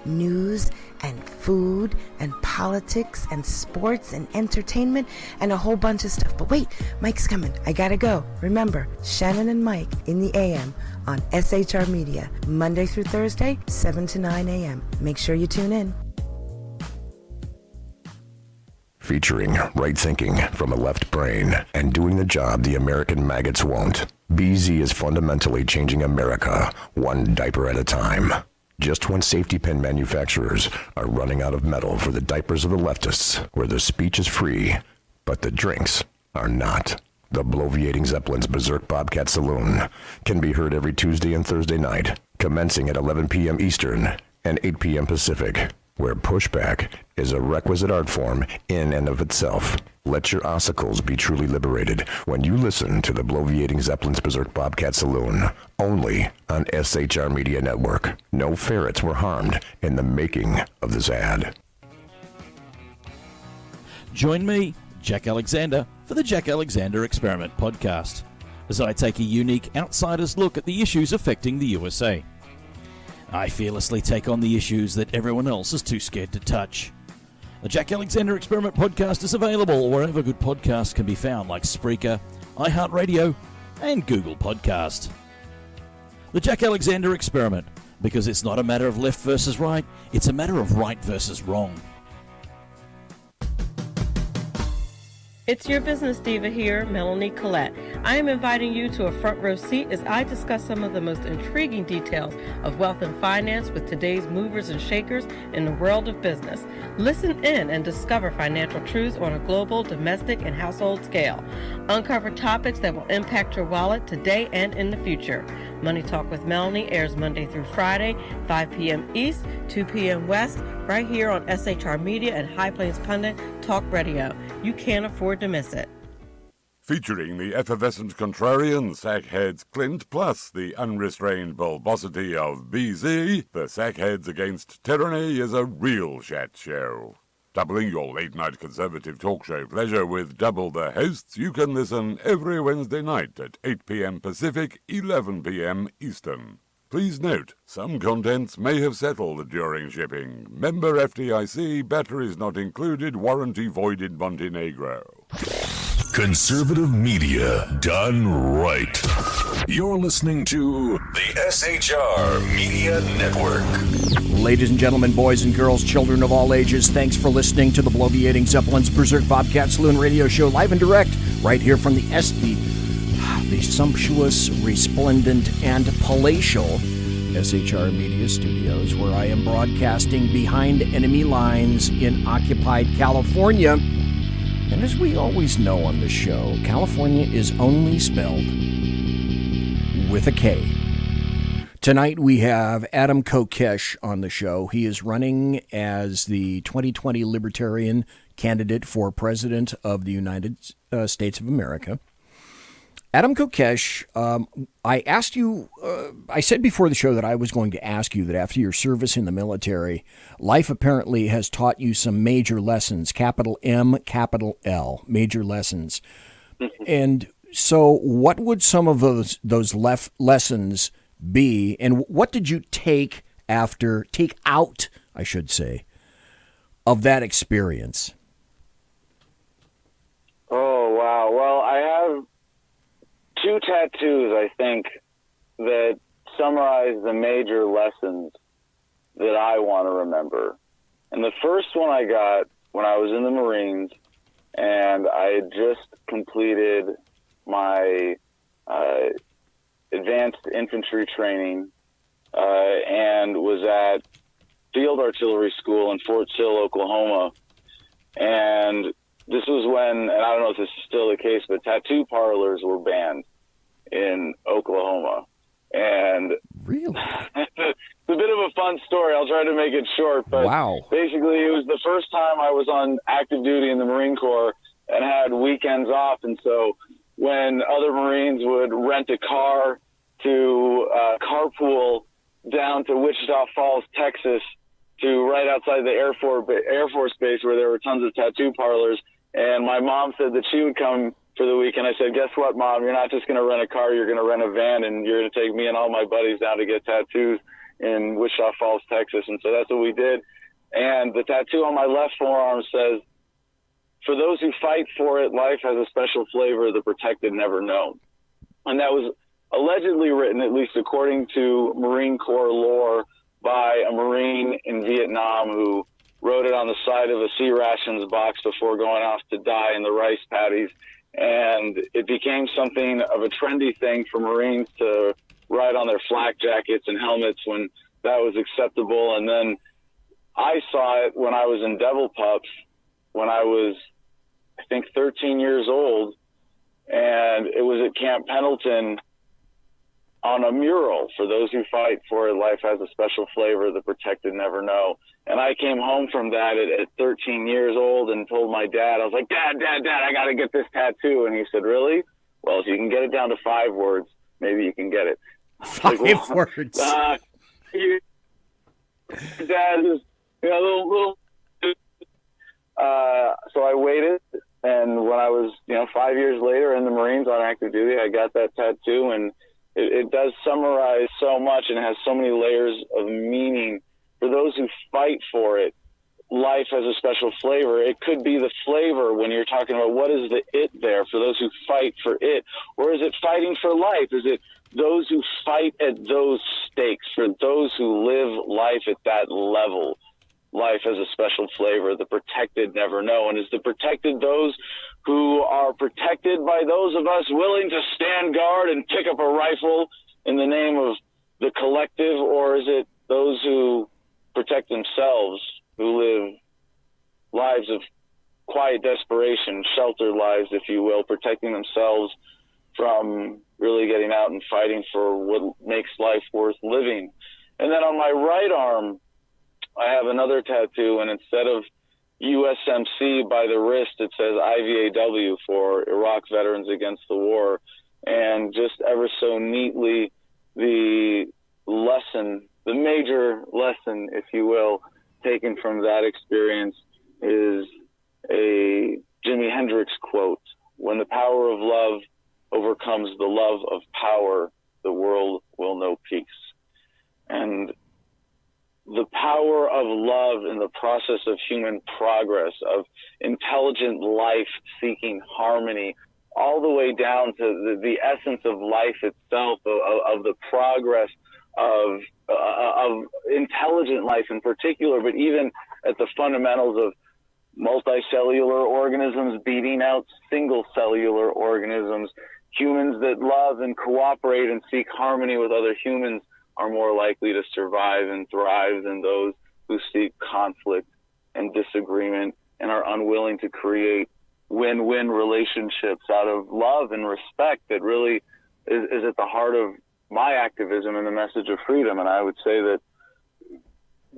News and food and politics and sports and entertainment and a whole bunch of stuff. But wait, Mike's coming. I gotta go. Remember, Shannon and Mike in the AM on SHR Media, Monday through Thursday, 7 to 9 a.m. Make sure you tune in. Featuring right thinking from a left brain and doing the job the American maggots won't. BZ is fundamentally changing America, one diaper at a time. Just when safety pin manufacturers are running out of metal for the diapers of the leftists, where the speech is free, but the drinks are not. The Bloviating Zeppelin's Berserk Bobcat Saloon can be heard every Tuesday and Thursday night, commencing at 11 p.m. Eastern and 8 p.m. Pacific, where pushback is a requisite art form in and of itself. Let your ossicles be truly liberated when you listen to the Bloviating Zeppelin's Berserk Bobcat Saloon, only on SHR Media Network. No ferrets were harmed in the making of this ad. Join me, Jack Alexander, for the Jack Alexander Experiment podcast, as I take a unique outsider's look at the issues affecting the USA. I fearlessly take on the issues that everyone else is too scared to touch. The Jack Alexander Experiment podcast is available wherever good podcasts can be found, like Spreaker, iHeartRadio, and Google Podcast. The Jack Alexander Experiment, because it's not a matter of left versus right, it's a matter of right versus wrong. It's your business diva here, Melanie Collette. I am inviting you to a front row seat as I discuss some of the most intriguing details of wealth and finance with today's movers and shakers in the world of business. Listen in and discover financial truths on a global, domestic, and household scale. Uncover topics that will impact your wallet today and in the future. Money Talk with Melanie airs Monday through Friday, 5 p.m. East, 2 p.m. West, right here on SHR Media and High Plains Pundit Talk Radio. You can't afford to miss it. Featuring the effervescent contrarian Sackheads Clint, plus the unrestrained bulbosity of BZ, the Sackheads Against Tyranny is a real Shat show. Doubling your late-night conservative talk show pleasure with double the hosts, you can listen every Wednesday night at 8 p.m. Pacific, 11 p.m. Eastern. Please note, some contents may have settled during shipping. Member FDIC, batteries not included, warranty voided Montenegro. Conservative media done right. You're listening to the SHR Media Network. Ladies and gentlemen, boys and girls, children of all ages, thanks for listening to the Bloviating Zeppelin's Berserk Bobcat Saloon radio show, live and direct, right here from the sumptuous, resplendent, and palatial SHR Media Studios, where I am broadcasting behind enemy lines in occupied California. And as we always know on the show, California is only spelled with a K. Tonight we have Adam Kokesh on the show. He is running as the 2020 Libertarian candidate for President of the United States of America. Adam Kokesh, I asked you, I said before the show that I was going to ask you that after your service in the military, life apparently has taught you some major lessons, capital M, capital L, major lessons. And so what would some of those lessons be, and what did you take out, I should say, of that experience? Oh, wow. Well, I have two tattoos, I think, that summarize the major lessons that I want to remember. And the first one I got when I was in the Marines, and I had just completed my advanced infantry training and was at Field Artillery School in Fort Sill, Oklahoma. And this was when, and I don't know if this is still the case, but tattoo parlors were banned in Oklahoma. And really, it's a bit of a fun story. I'll try to make it short, but wow. Basically it was the first time I was on active duty in the Marine Corps and had weekends off. And so when other Marines would rent a car to carpool down to Wichita Falls, Texas, to right outside the Air Force Base where there were tons of tattoo parlors, and my mom said that she would come for the weekend. I said, guess what, Mom? You're not just going to rent a car. You're going to rent a van, and you're going to take me and all my buddies down to get tattoos in Wichita Falls, Texas. And so that's what we did. And the tattoo on my left forearm says, for those who fight for it, life has a special flavor the protected never know. And that was allegedly written, at least according to Marine Corps lore, by a Marine in Vietnam who wrote it on the side of a sea rations box before going off to die in the rice paddies. And it became something of a trendy thing for Marines to write on their flak jackets and helmets when that was acceptable. And then I saw it when I was in Devil Pups, when I was, I think, 13 years old. And it was at Camp Pendleton on a mural, for those who fight for it, life has a special flavor the protected never know. And I came home from that at 13 years old and told my dad, I was like, Dad, I got to get this tattoo. And he said, really? Well, if you can get it down to 5 words, maybe you can get it. 5 words. Dad is, little. So I waited. And when I was, 5 years later in the Marines on active duty, I got that tattoo, and it does summarize so much and has so many layers of meaning. For those who fight for it, life has a special flavor. It could be the flavor when you're talking about what is the it there for those who fight for it, or is it fighting for life? Is it those who fight at those stakes, for those who live life at that level. Life has a special flavor. The protected never know. And is the protected those who are protected by those of us willing to stand guard and pick up a rifle in the name of the collective, or is it those who protect themselves, who live lives of quiet desperation, sheltered lives, if you will, protecting themselves from really getting out and fighting for what makes life worth living? And then on my right arm, I have another tattoo, and instead of USMC by the wrist, it says IVAW for Iraq Veterans Against the War. And just ever so neatly, the lesson, the major lesson, if you will, taken from that experience is a Jimi Hendrix quote: "When the power of love overcomes the love of power, the world will know peace." And the power of love in the process of human progress, of intelligent life seeking harmony, all the way down to the essence of life itself, of the progress of intelligent life in particular, but even at the fundamentals of multicellular organisms beating out single cellular organisms. Humans that love and cooperate and seek harmony with other humans are more likely to survive and thrive than those who seek conflict and disagreement and are unwilling to create win-win relationships out of love and respect that really is at the heart of my activism and the message of freedom. And I would say that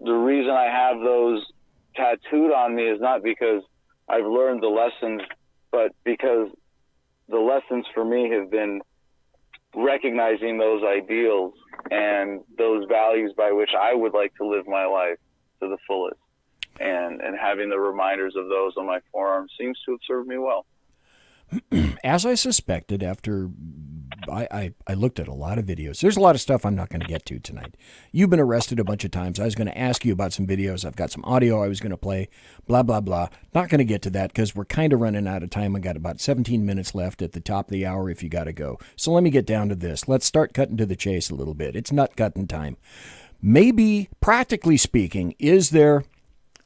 the reason I have those tattooed on me is not because I've learned the lessons, but because the lessons for me have been recognizing those ideals and those values by which I would like to live my life to the fullest. And having the reminders of those on my forearm seems to have served me well. As I suspected, after I looked at a lot of videos, there's a lot of stuff I'm not going to get to tonight. You've been arrested a bunch of times. I was going to ask you about some videos. I've got some audio I was going to play, blah, blah, blah. Not going to get to that because we're kind of running out of time. I got about 17 minutes left at the top of the hour if you got to go. So let me get down to this. Let's start cutting to the chase a little bit. It's nut cutting time. Maybe, practically speaking, is there,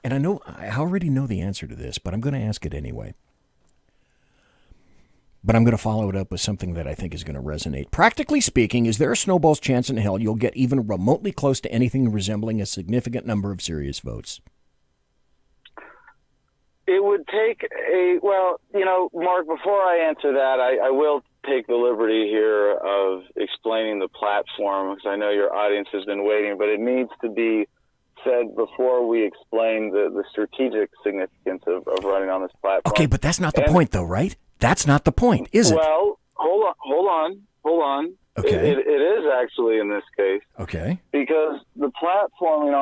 and I already know the answer to this, but I'm going to ask it anyway. But I'm going to follow it up with something that I think is going to resonate. Practically speaking, is there a snowball's chance in hell you'll get even remotely close to anything resembling a significant number of serious votes? It would take Mark, before I answer that, I will take the liberty here of explaining the platform, because I know your audience has been waiting, but it needs to be said before we explain the strategic significance of running on this platform. Okay, but that's not the point, though, right? That's not the point, is it? Well, hold on. Okay. It is actually in this case. Okay. Because the platform,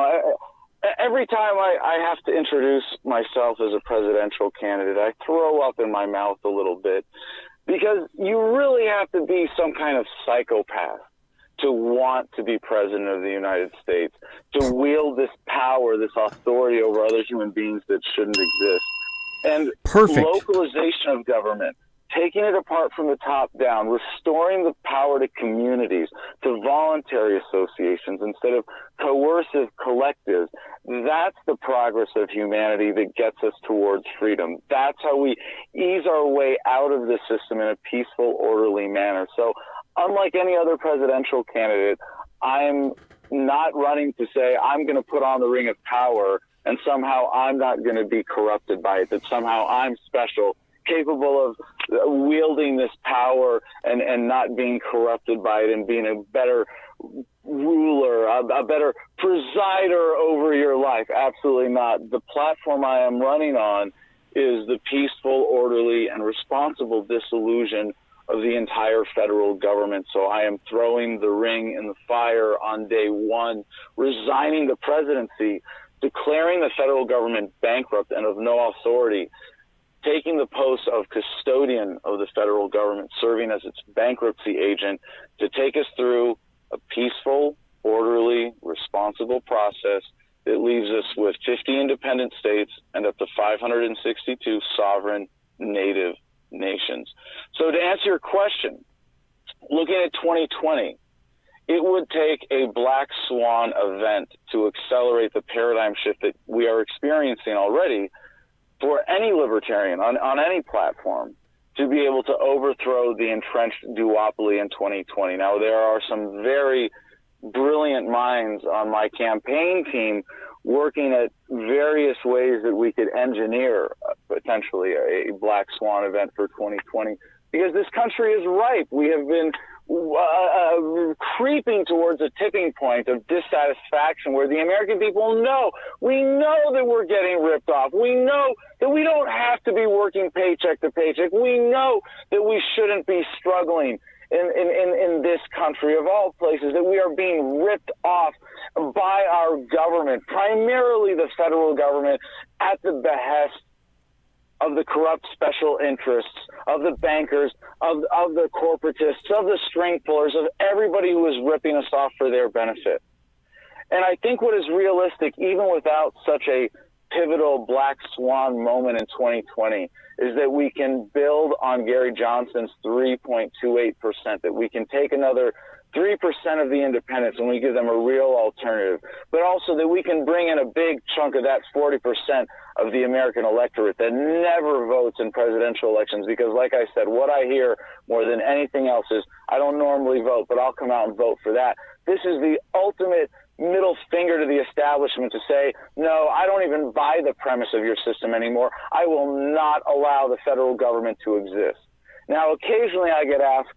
every time I have to introduce myself as a presidential candidate, I throw up in my mouth a little bit, because you really have to be some kind of psychopath to want to be president of the United States, to wield this power, this authority over other human beings that shouldn't exist. And localization of government, taking it apart from the top down, restoring the power to communities, to voluntary associations instead of coercive collectives. That's the progress of humanity that gets us towards freedom. That's how we ease our way out of this system in a peaceful, orderly manner. So unlike any other presidential candidate, I'm not running to say I'm going to put on the ring of power and somehow I'm not going to be corrupted by it, that somehow I'm special, capable of wielding this power and not being corrupted by it and being a better ruler, a better presider over your life. Absolutely not. The platform I am running on is the peaceful, orderly, and responsible dissolution of the entire federal government. So I am throwing the ring in the fire on day one, resigning the presidency, declaring the federal government bankrupt and of no authority, taking the post of custodian of the federal government, serving as its bankruptcy agent to take us through a peaceful, orderly, responsible process that leaves us with 50 independent states and up to 562 sovereign native nations. So to answer your question, looking at 2020, it would take a black swan event to accelerate the paradigm shift that we are experiencing already for any libertarian on any platform to be able to overthrow the entrenched duopoly in 2020. Now, there are some very brilliant minds on my campaign team working at various ways that we could engineer potentially a black swan event for 2020, because this country is ripe. We have been creeping towards a tipping point of dissatisfaction where the American people know, we know that we're getting ripped off. We know that we don't have to be working paycheck to paycheck. We know that we shouldn't be struggling in this country of all places, that we are being ripped off by our government, primarily the federal government, at the behest of the corrupt special interests, of the bankers, of the corporatists, of the string pullers, of everybody who is ripping us off for their benefit. And I think what is realistic, even without such a pivotal black swan moment in 2020, is that we can build on Gary Johnson's 3.28%, that we can take another 3% of the independents and we give them a real alternative, but also that we can bring in a big chunk of that 40% of the American electorate that never votes in presidential elections. Because like I said, what I hear more than anything else is, I don't normally vote, but I'll come out and vote for that. This is the ultimate middle finger to the establishment to say, no, I don't even buy the premise of your system anymore. I will not allow the federal government to exist. Now, occasionally I get asked,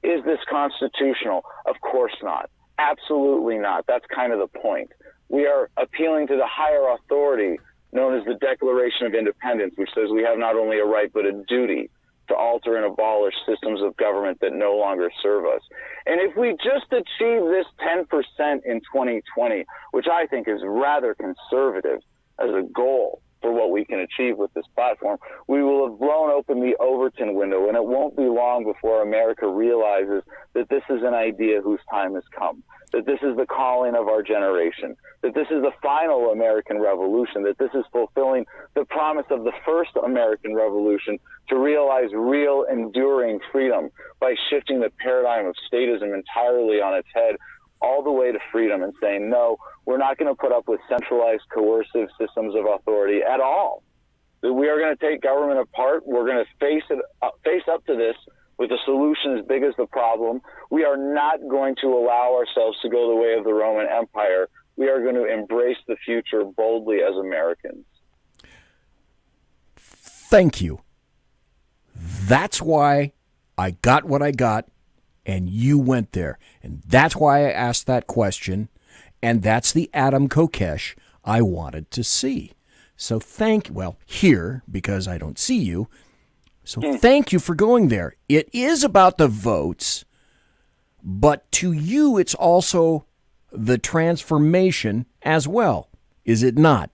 is this constitutional? Of course not. Absolutely not. That's kind of the point. We are appealing to the higher authority known as the Declaration of Independence, which says we have not only a right but a duty to alter and abolish systems of government that no longer serve us. And if we just achieve this 10% in 2020, which I think is rather conservative as a goal for what we can achieve with this platform, we will have blown open the Overton window, and it won't be long before America realizes that this is an idea whose time has come, that this is the calling of our generation, that this is the final American Revolution, that this is fulfilling the promise of the first American Revolution to realize real, enduring freedom by shifting the paradigm of statism entirely on its head, all the way to freedom, and saying, no, we're not going to put up with centralized coercive systems of authority at all. That we are going to take government apart. We're going to face up to this with a solution as big as the problem. We are not going to allow ourselves to go the way of the Roman Empire. We are going to embrace the future boldly as Americans. Thank you. That's why I got what I got, and you went there. And that's why I asked that question, and that's the Adam Kokesh I wanted to see. So here, because I don't see you, so thank you for going there. It is about the votes, but to you it's also the transformation as well, is it not?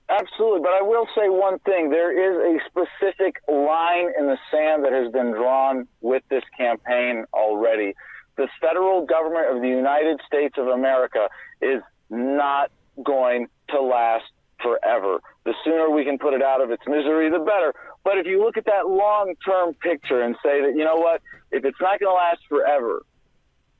Absolutely, but I will say one thing. There is a specific line in the sand that has been drawn with this campaign already. The federal government of the United States of America is not going to last forever. The sooner we can put it out of its misery, the better. But if you look at that long-term picture and say that, you know what, if it's not going to last forever,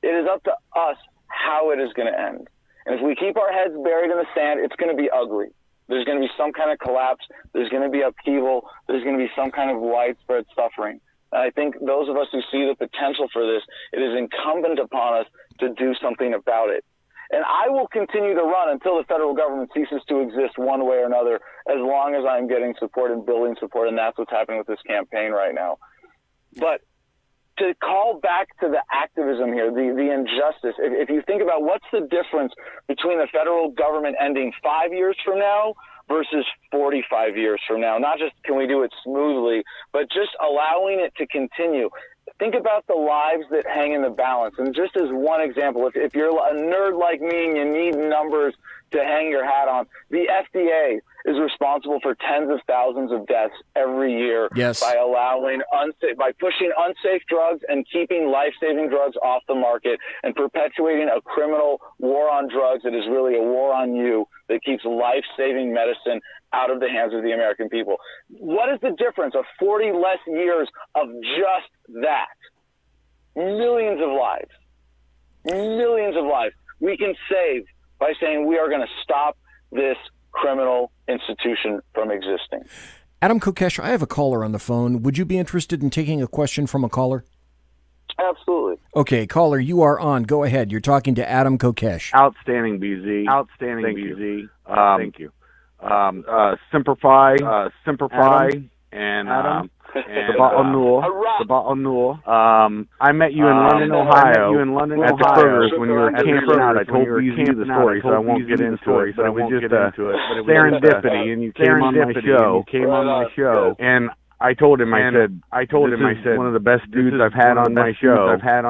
it is up to us how it is going to end. And if we keep our heads buried in the sand, it's going to be ugly. There's going to be some kind of collapse. There's going to be upheaval. There's going to be some kind of widespread suffering. And I think those of us who see the potential for this, it is incumbent upon us to do something about it. And I will continue to run until the federal government ceases to exist one way or another, as long as I'm getting support and building support, and that's what's happening with this campaign right now. But to call back to the activism here, the injustice, if you think about what's the difference between the federal government ending 5 years from now versus 45 years from now, not just can we do it smoothly, but just allowing it to continue. Think about the lives that hang in the balance. And just as one example, if you're a nerd like me and you need numbers to hang your hat on, the FDA is responsible for tens of thousands of deaths every year by pushing unsafe drugs and keeping life-saving drugs off the market and perpetuating a criminal war on drugs that is really a war on you that keeps life-saving medicine out of the hands of the American people. What is the difference of 40 less years of just that? millions of lives. Millions of lives we can save by saying we are going to stop this criminal institution from existing. Adam Kokesh, I have a caller on the phone. Would you be interested in taking a question from a caller? Absolutely. Okay, caller, you are on. Go ahead. You're talking to Adam Kokesh. Outstanding, BZ. Outstanding, Thank BZ. Thank you. Simplify, Adam, and Adam. I met you in London, Ohio. At the Kroger's when you were camping out. I told BZ the story, so I won't get into it. But it was just serendipity, and you came on my show. And I told him, I said, one of the best dudes I've had on my show. And I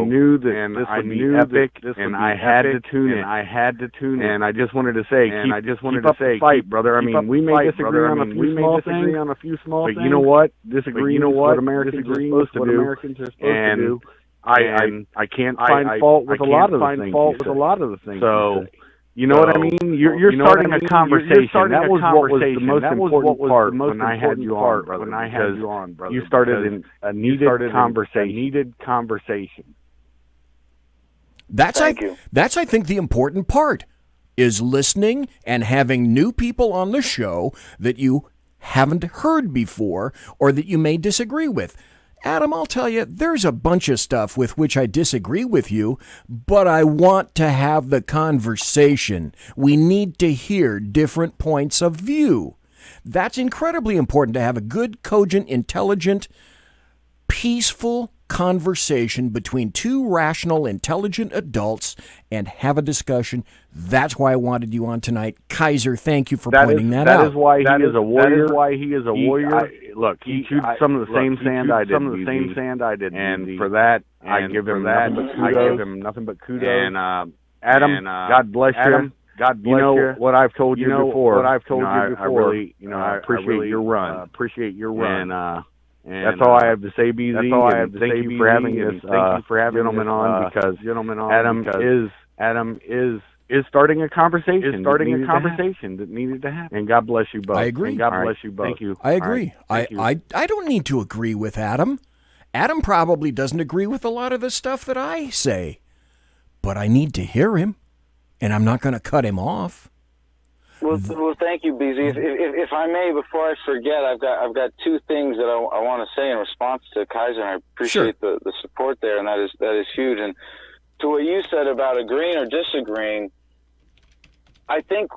knew that this would be epic, and I had to tune in. And I just wanted to say, keep up the fight, brother. I mean, we may disagree on a few small things, but you know what? Disagreeing is what Americans are supposed to do. And I can't find fault with a lot of the things. So. You know what I mean? You're starting a conversation. That was what was the most important part when I had you on, brother. You started a needed conversation. That's, I think, the important part, is listening and having new people on the show that you haven't heard before or that you may disagree with. Adam, I'll tell you, there's a bunch of stuff with which I disagree with you, but I want to have the conversation. We need to hear different points of view. That's incredibly important, to have a good, cogent, intelligent, peaceful conversation between two rational, intelligent adults and have a discussion. That's why I wanted you on tonight. Kaiser, thank you for pointing that out. That is why he is a warrior. Look, he chewed some of the same sand I did. And for that, I give him nothing but kudos. And Adam, God bless you. God bless you. What I've told you before. I really, I appreciate your run. And that's all I have to say, BZ. Thank you for having this gentleman on, because Adam is starting a conversation. That needed to happen. And God bless you both. I agree. And God bless you both. Thank you. I agree. I don't need to agree with Adam. Adam probably doesn't agree with a lot of the stuff that I say, but I need to hear him, and I'm not going to cut him off. Well, thank you, BZ. If I may, before I forget, I've got two things that I want to say in response to Kaiser, and I appreciate the support there, and that is huge. And to what you said about agreeing or disagreeing, I think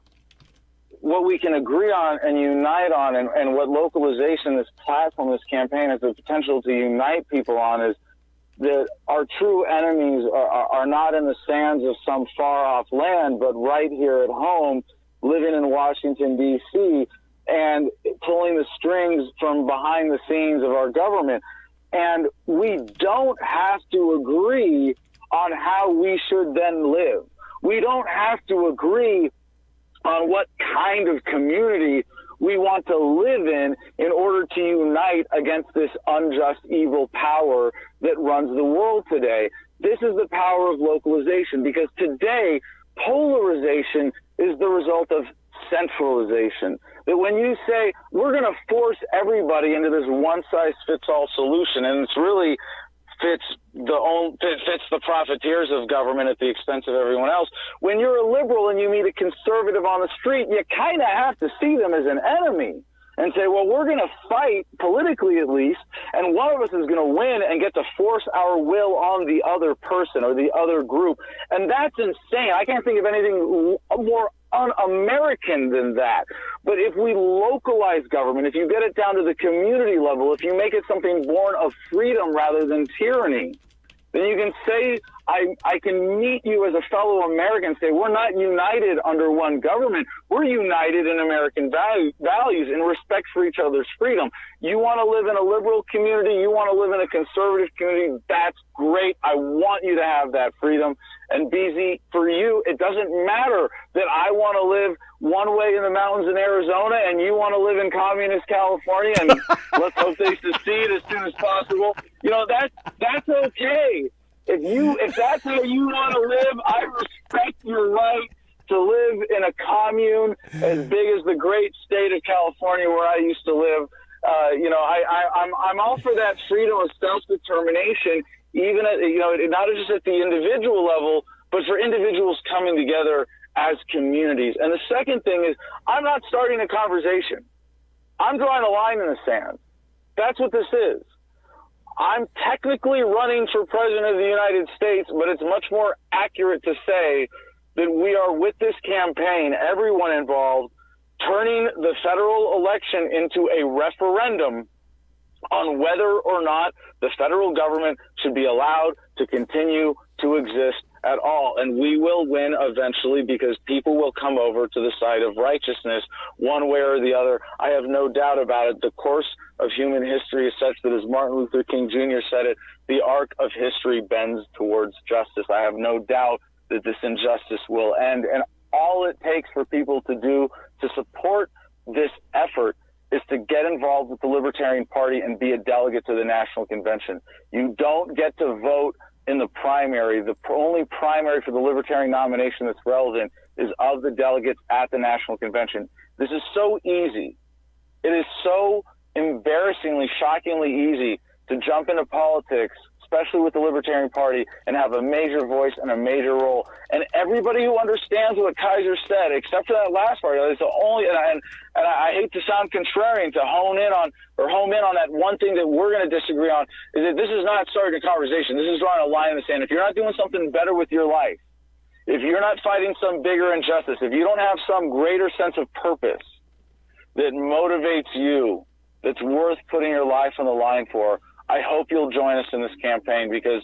what we can agree on and unite on, and what localization, this platform, this campaign has the potential to unite people on, is that our true enemies are not in the sands of some far-off land, but right here at home, living in Washington, D.C., and pulling the strings from behind the scenes of our government. And we don't have to agree on how we should then live. We don't have to agree on what kind of community we want to live in order to unite against this unjust, evil power that runs the world today. This is the power of localization, because today, polarization is the result of centralization. That when you say we're going to force everybody into this one-size-fits-all solution, and it's really fits the profiteers of government at the expense of everyone else. When you're a liberal and you meet a conservative on the street, you kind of have to see them as an enemy and say, well, we're going to fight politically at least, and one of us is going to win and get to force our will on the other person or the other group. And that's insane. I can't think of anything more un-American than that. But if we localize government, if you get it down to the community level, if you make it something born of freedom rather than tyranny, then you can say, I can meet you as a fellow American, say, we're not united under one government. We're united in American values and respect for each other's freedom. You want to live in a liberal community, you want to live in a conservative community, that's great. I want you to have that freedom. And BZ, for you, it doesn't matter that I want to live one way in the mountains in Arizona and you want to live in communist California, and let's hope they secede as soon as possible. You know, that's okay. If that's how you want to live, I respect your right to live in a commune as big as the great state of California where I used to live. I'm all for that freedom of self-determination even at, not just at the individual level, but for individuals coming together as communities. And the second thing is, I'm not starting a conversation. I'm drawing a line in the sand. That's what this is. I'm technically running for president of the United States, but it's much more accurate to say that we are, with this campaign, everyone involved, turning the federal election into a referendum on whether or not the federal government should be allowed to continue to exist at all. And we will win eventually, because people will come over to the side of righteousness one way or the other. I have no doubt about it. The course of human history is such that, as Martin Luther King Jr. said it, the arc of history bends towards justice. I have no doubt that this injustice will end. And all it takes for people to do to support this effort is to get involved with the Libertarian Party and be a delegate to the National Convention. You don't get to vote in the primary. The only primary for the Libertarian nomination that's relevant is of the delegates at the National Convention. This is so easy. It is so embarrassingly, shockingly easy to jump into politics, especially with the Libertarian Party, and have a major voice and a major role. And everybody who understands what Kaiser said, except for that last part, is the only, and I hate to sound contrarian, to home in on that one thing that we're going to disagree on, is that this is not starting a conversation. This is drawing a line in the sand. If you're not doing something better with your life, if you're not fighting some bigger injustice, if you don't have some greater sense of purpose that motivates you, that's worth putting your life on the line for, I hope you'll join us in this campaign, because,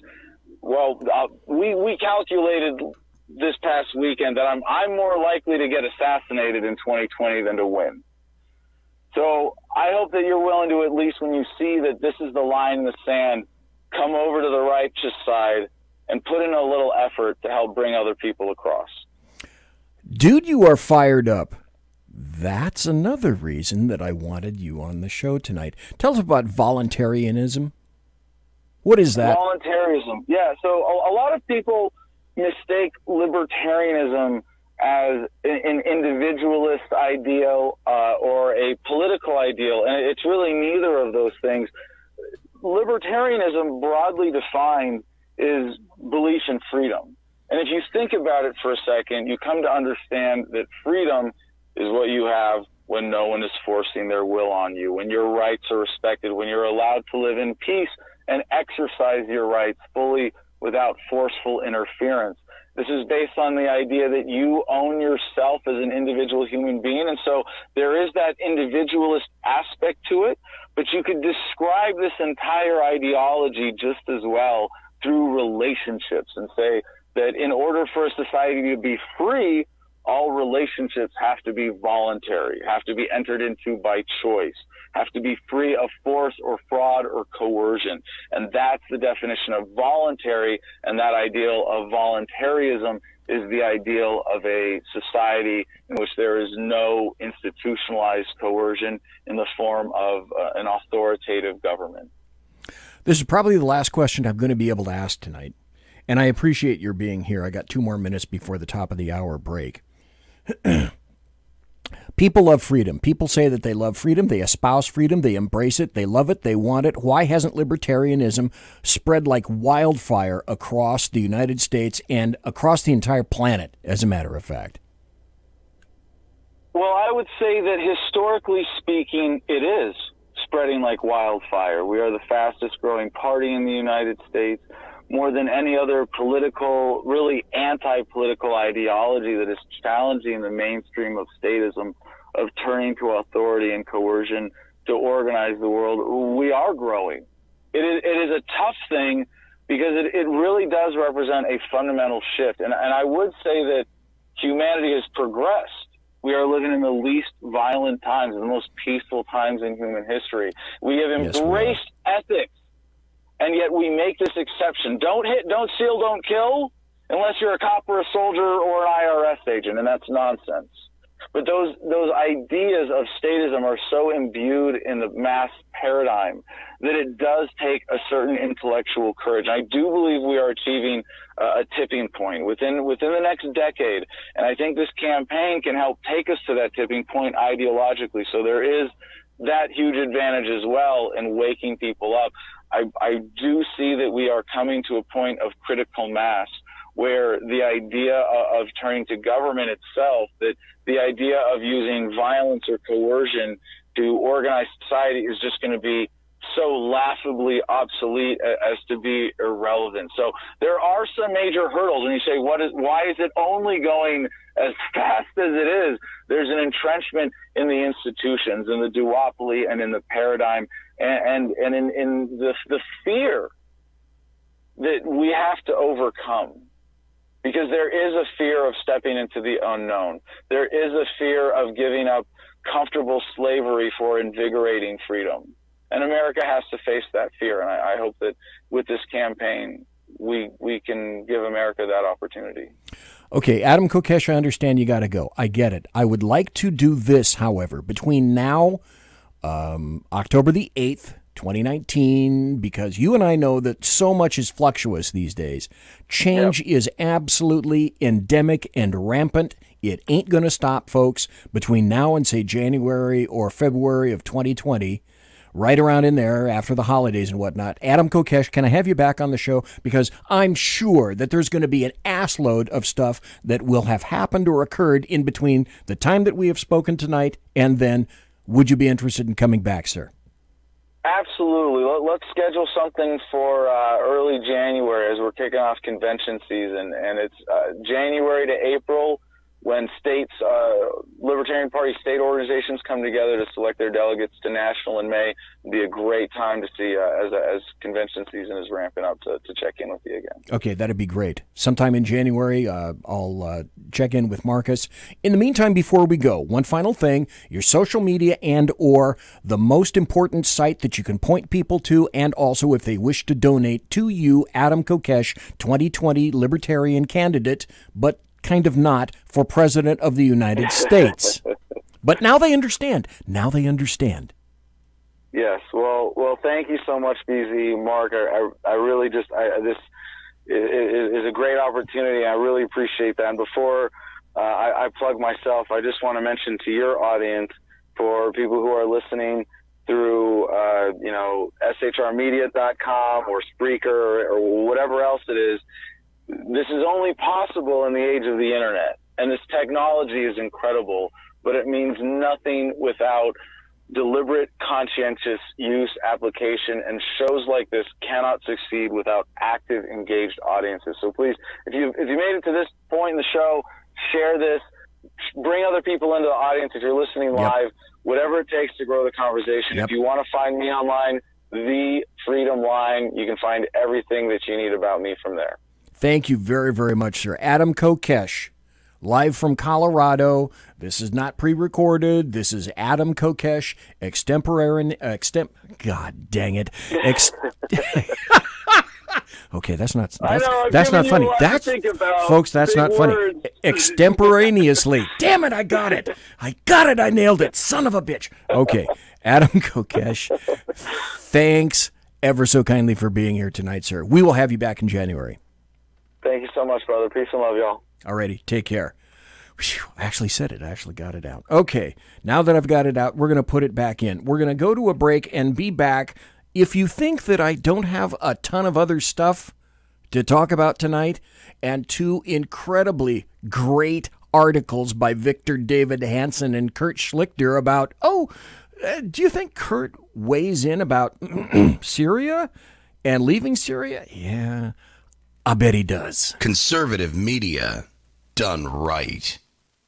we calculated this past weekend that I'm more likely to get assassinated in 2020 than to win. So I hope that you're willing to, at least when you see that this is the line in the sand, come over to the righteous side and put in a little effort to help bring other people across. Dude, you are fired up. That's another reason that I wanted you on the show tonight. Tell us about voluntarianism. What is that? Voluntarism. Yeah, so a lot of people mistake libertarianism as an individualist ideal or a political ideal, and it's really neither of those things. Libertarianism, broadly defined, is belief in freedom. And if you think about it for a second, you come to understand that freedom is what you have when no one is forcing their will on you, when your rights are respected, when you're allowed to live in peace and exercise your rights fully without forceful interference. This is based on the idea that you own yourself as an individual human being. And so there is that individualist aspect to it, but you could describe this entire ideology just as well through relationships and say that in order for a society to be free, all relationships have to be voluntary, have to be entered into by choice, have to be free of force or fraud or coercion. And that's the definition of voluntary, and that ideal of voluntarism is the ideal of a society in which there is no institutionalized coercion in the form of an authoritative government. This is probably the last question I'm going to be able to ask tonight, and I appreciate your being here. I got 2 more minutes before the top of the hour break. People love freedom. People say that they love freedom. They espouse freedom. They embrace it. They love it. They want it. Why hasn't libertarianism spread like wildfire across the United States and across the entire planet, as a matter of fact? Well, I would say that historically speaking, it is spreading like wildfire. We are the fastest growing party in the United States. More than any other political, really anti-political ideology that is challenging the mainstream of statism, of turning to authority and coercion to organize the world, we are growing. It is a tough thing because it really does represent a fundamental shift. And I would say that humanity has progressed. We are living in the least violent times, the most peaceful times in human history. We have embraced ethics. And yet we make this exception. Don't hit, don't steal, don't kill, unless you're a cop or a soldier or an IRS agent, and that's nonsense. But those ideas of statism are so imbued in the mass paradigm that it does take a certain intellectual courage. I do believe we are achieving a tipping point within the next decade, and I think this campaign can help take us to that tipping point ideologically. So there is that huge advantage as well in waking people up. I do see that we are coming to a point of critical mass where the idea of turning to government itself, that the idea of using violence or coercion to organize society is just going to be so laughably obsolete as to be irrelevant. So there are some major hurdles, and you say, why is it only going as fast as it is? There's an entrenchment in the institutions, in the duopoly, and in the paradigm, and in the fear that we have to overcome. Because there is a fear of stepping into the unknown. There is a fear of giving up comfortable slavery for invigorating freedom. And America has to face that fear. And I hope that with this campaign, we can give America that opportunity. Okay, Adam Kokesh, I understand you got to go. I get it. I would like to do this, however, between now, October the 8th, 2019, because you and I know that so much is fluctuous these days. Change is absolutely endemic and rampant. It ain't going to stop, folks, between now and, say, January or February of 2020, right around in there after the holidays and whatnot. Adam Kokesh, can I have you back on the show? Because I'm sure that there's going to be an assload of stuff that will have happened or occurred in between the time that we have spoken tonight and then. Would you be interested in coming back, sir? Absolutely. Let's schedule something for early January as we're kicking off convention season. And it's January to April when states, Libertarian Party state organizations come together to select their delegates to national in May. It'd be a great time to see as convention season is ramping up to check in with you again. Okay, that'd be great. Sometime in January, I'll check in with Marcus. In the meantime, before we go, one final thing, your social media and or the most important site that you can point people to, and also if they wish to donate to you, Adam Kokesh, 2020 Libertarian candidate, but kind of not for President of the United States. But now they understand. Now they understand. Yes. Well, thank you so much, BZ. Mark, I really this is a great opportunity. I really appreciate that. And before I plug myself, I just want to mention to your audience, for people who are listening through, SHRmedia.com or Spreaker or whatever else it is, this is only possible in the age of the internet, and this technology is incredible, but it means nothing without deliberate, conscientious use, application, and shows like this cannot succeed without active, engaged audiences. So please, if you made it to this point in the show, share this, bring other people into the audience if you're listening live, whatever it takes to grow the conversation. If you want to find me online, The Freedom Line, you can find everything that you need about me from there. Thank you very, very much, sir. Adam Kokesh, live from Colorado. This is not pre-recorded. This is Adam Kokesh, God dang it. Okay, that's not funny. Folks, that's not funny. Extemporaneously. Damn it, I got it. I nailed it. Son of a bitch. Okay, Adam Kokesh, thanks ever so kindly for being here tonight, sir. We will have you back in January. Thank you so much, brother. Peace and love, y'all. Alrighty, take care. Whew, I actually said it. I actually got it out. Okay, now that I've got it out, we're going to put it back in. We're going to go to a break and be back. If you think that I don't have a ton of other stuff to talk about tonight, and two incredibly great articles by Victor David Hansen and Kurt Schlichter about, do you think Kurt weighs in about Syria and leaving Syria? Yeah, I bet he does. Conservative media done right.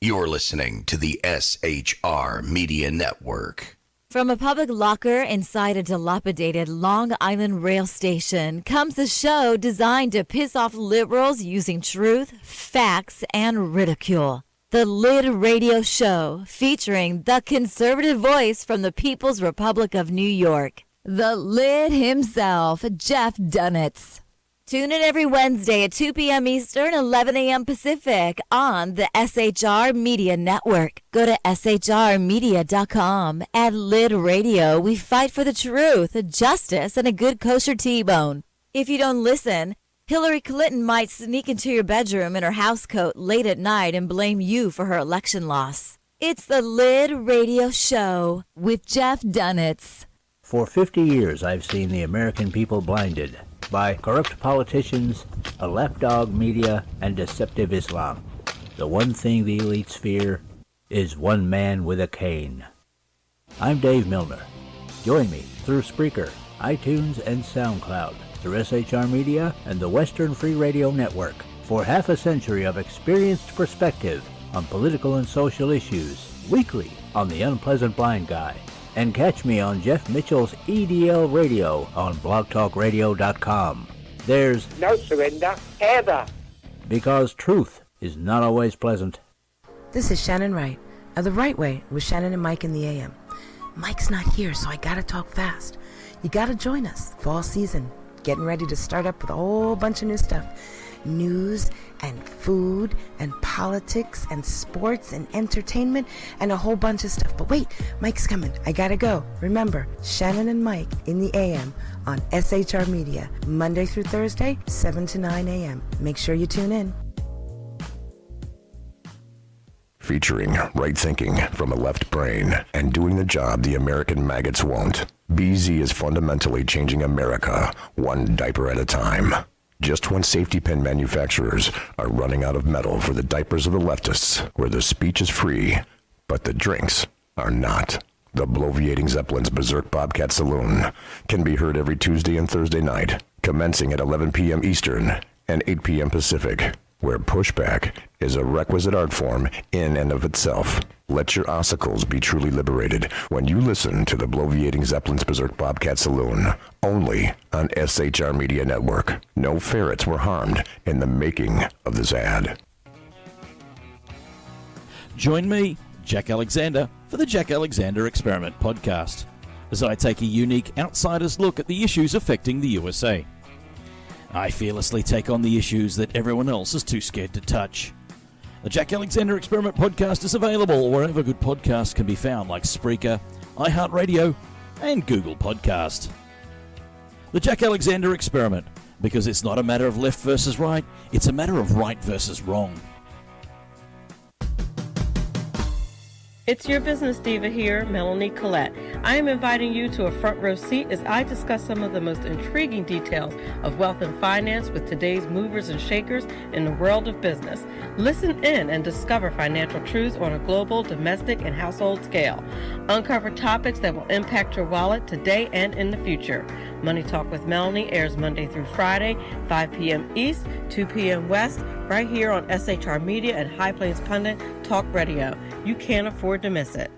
You're listening to the SHR Media Network. From a public locker inside a dilapidated Long Island rail station comes a show designed to piss off liberals using truth, facts, and ridicule. The Lid Radio Show, featuring the conservative voice from the People's Republic of New York, the Lid himself, Jeff Dunitz. Tune in every Wednesday at 2 p.m. Eastern, 11 a.m. Pacific on the SHR Media Network. Go to shrmedia.com. At Lid Radio, we fight for the truth, justice, and a good kosher T-bone. If you don't listen, Hillary Clinton might sneak into your bedroom in her housecoat late at night and blame you for her election loss. It's the Lid Radio Show with Jeff Dunitz. For 50 years, I've seen the American people blinded by corrupt politicians, a lapdog media, and deceptive Islam. The one thing the elites fear is one man with a cane. I'm Dave Milner. Join me through Spreaker, iTunes, and SoundCloud, through SHR Media and the Western Free Radio Network, for half a century of experienced perspective on political and social issues, weekly on The Unpleasant Blind Guy. And catch me on Jeff Mitchell's EDL Radio on blogtalkradio.com. There's no surrender, ever. Because truth is not always pleasant. This is Shannon Wright of The Right Way with Shannon and Mike in the AM. Mike's not here, so I gotta talk fast. You gotta join us. Fall season. Getting ready to start up with a whole bunch of new stuff. News and food and politics and sports and entertainment and a whole bunch of stuff. But wait, Mike's coming. I gotta go. Remember, Shannon and Mike in the AM on SHR Media, Monday through Thursday, 7 to 9 a.m. Make sure you tune in. Featuring right thinking from a left brain and doing the job the American maggots won't. BZ is fundamentally changing America, one diaper at a time. Just when safety pin manufacturers are running out of metal for the diapers of the leftists, where the speech is free, but the drinks are not. The bloviating Zeppelin's Berserk Bobcat Saloon can be heard every Tuesday and Thursday night, commencing at 11 p.m. Eastern and 8 p.m. Pacific, where pushback is a requisite art form in and of itself. Let your ossicles be truly liberated when you listen to the bloviating Zeppelin's Berserk Bobcat Saloon, only on SHR Media Network. No ferrets were harmed in the making of this ad. Join me, Jack Alexander, for the Jack Alexander Experiment podcast, as I take a unique outsider's look at the issues affecting the USA. I fearlessly take on the issues that everyone else is too scared to touch. The Jack Alexander Experiment podcast is available wherever good podcasts can be found, like Spreaker, iHeartRadio, and Google Podcast. The Jack Alexander Experiment, because it's not a matter of left versus right, it's a matter of right versus wrong. It's your business diva here, Melanie Collette. I am inviting you to a front row seat as I discuss some of the most intriguing details of wealth and finance with today's movers and shakers in the world of business. Listen in and discover financial truths on a global, domestic, and household scale. Uncover topics that will impact your wallet today and in the future. Money Talk with Melanie airs Monday through Friday, 5 p.m. East, 2 p.m. West, right here on SHR Media and High Plains Pundit Talk Radio. You can't afford to miss it.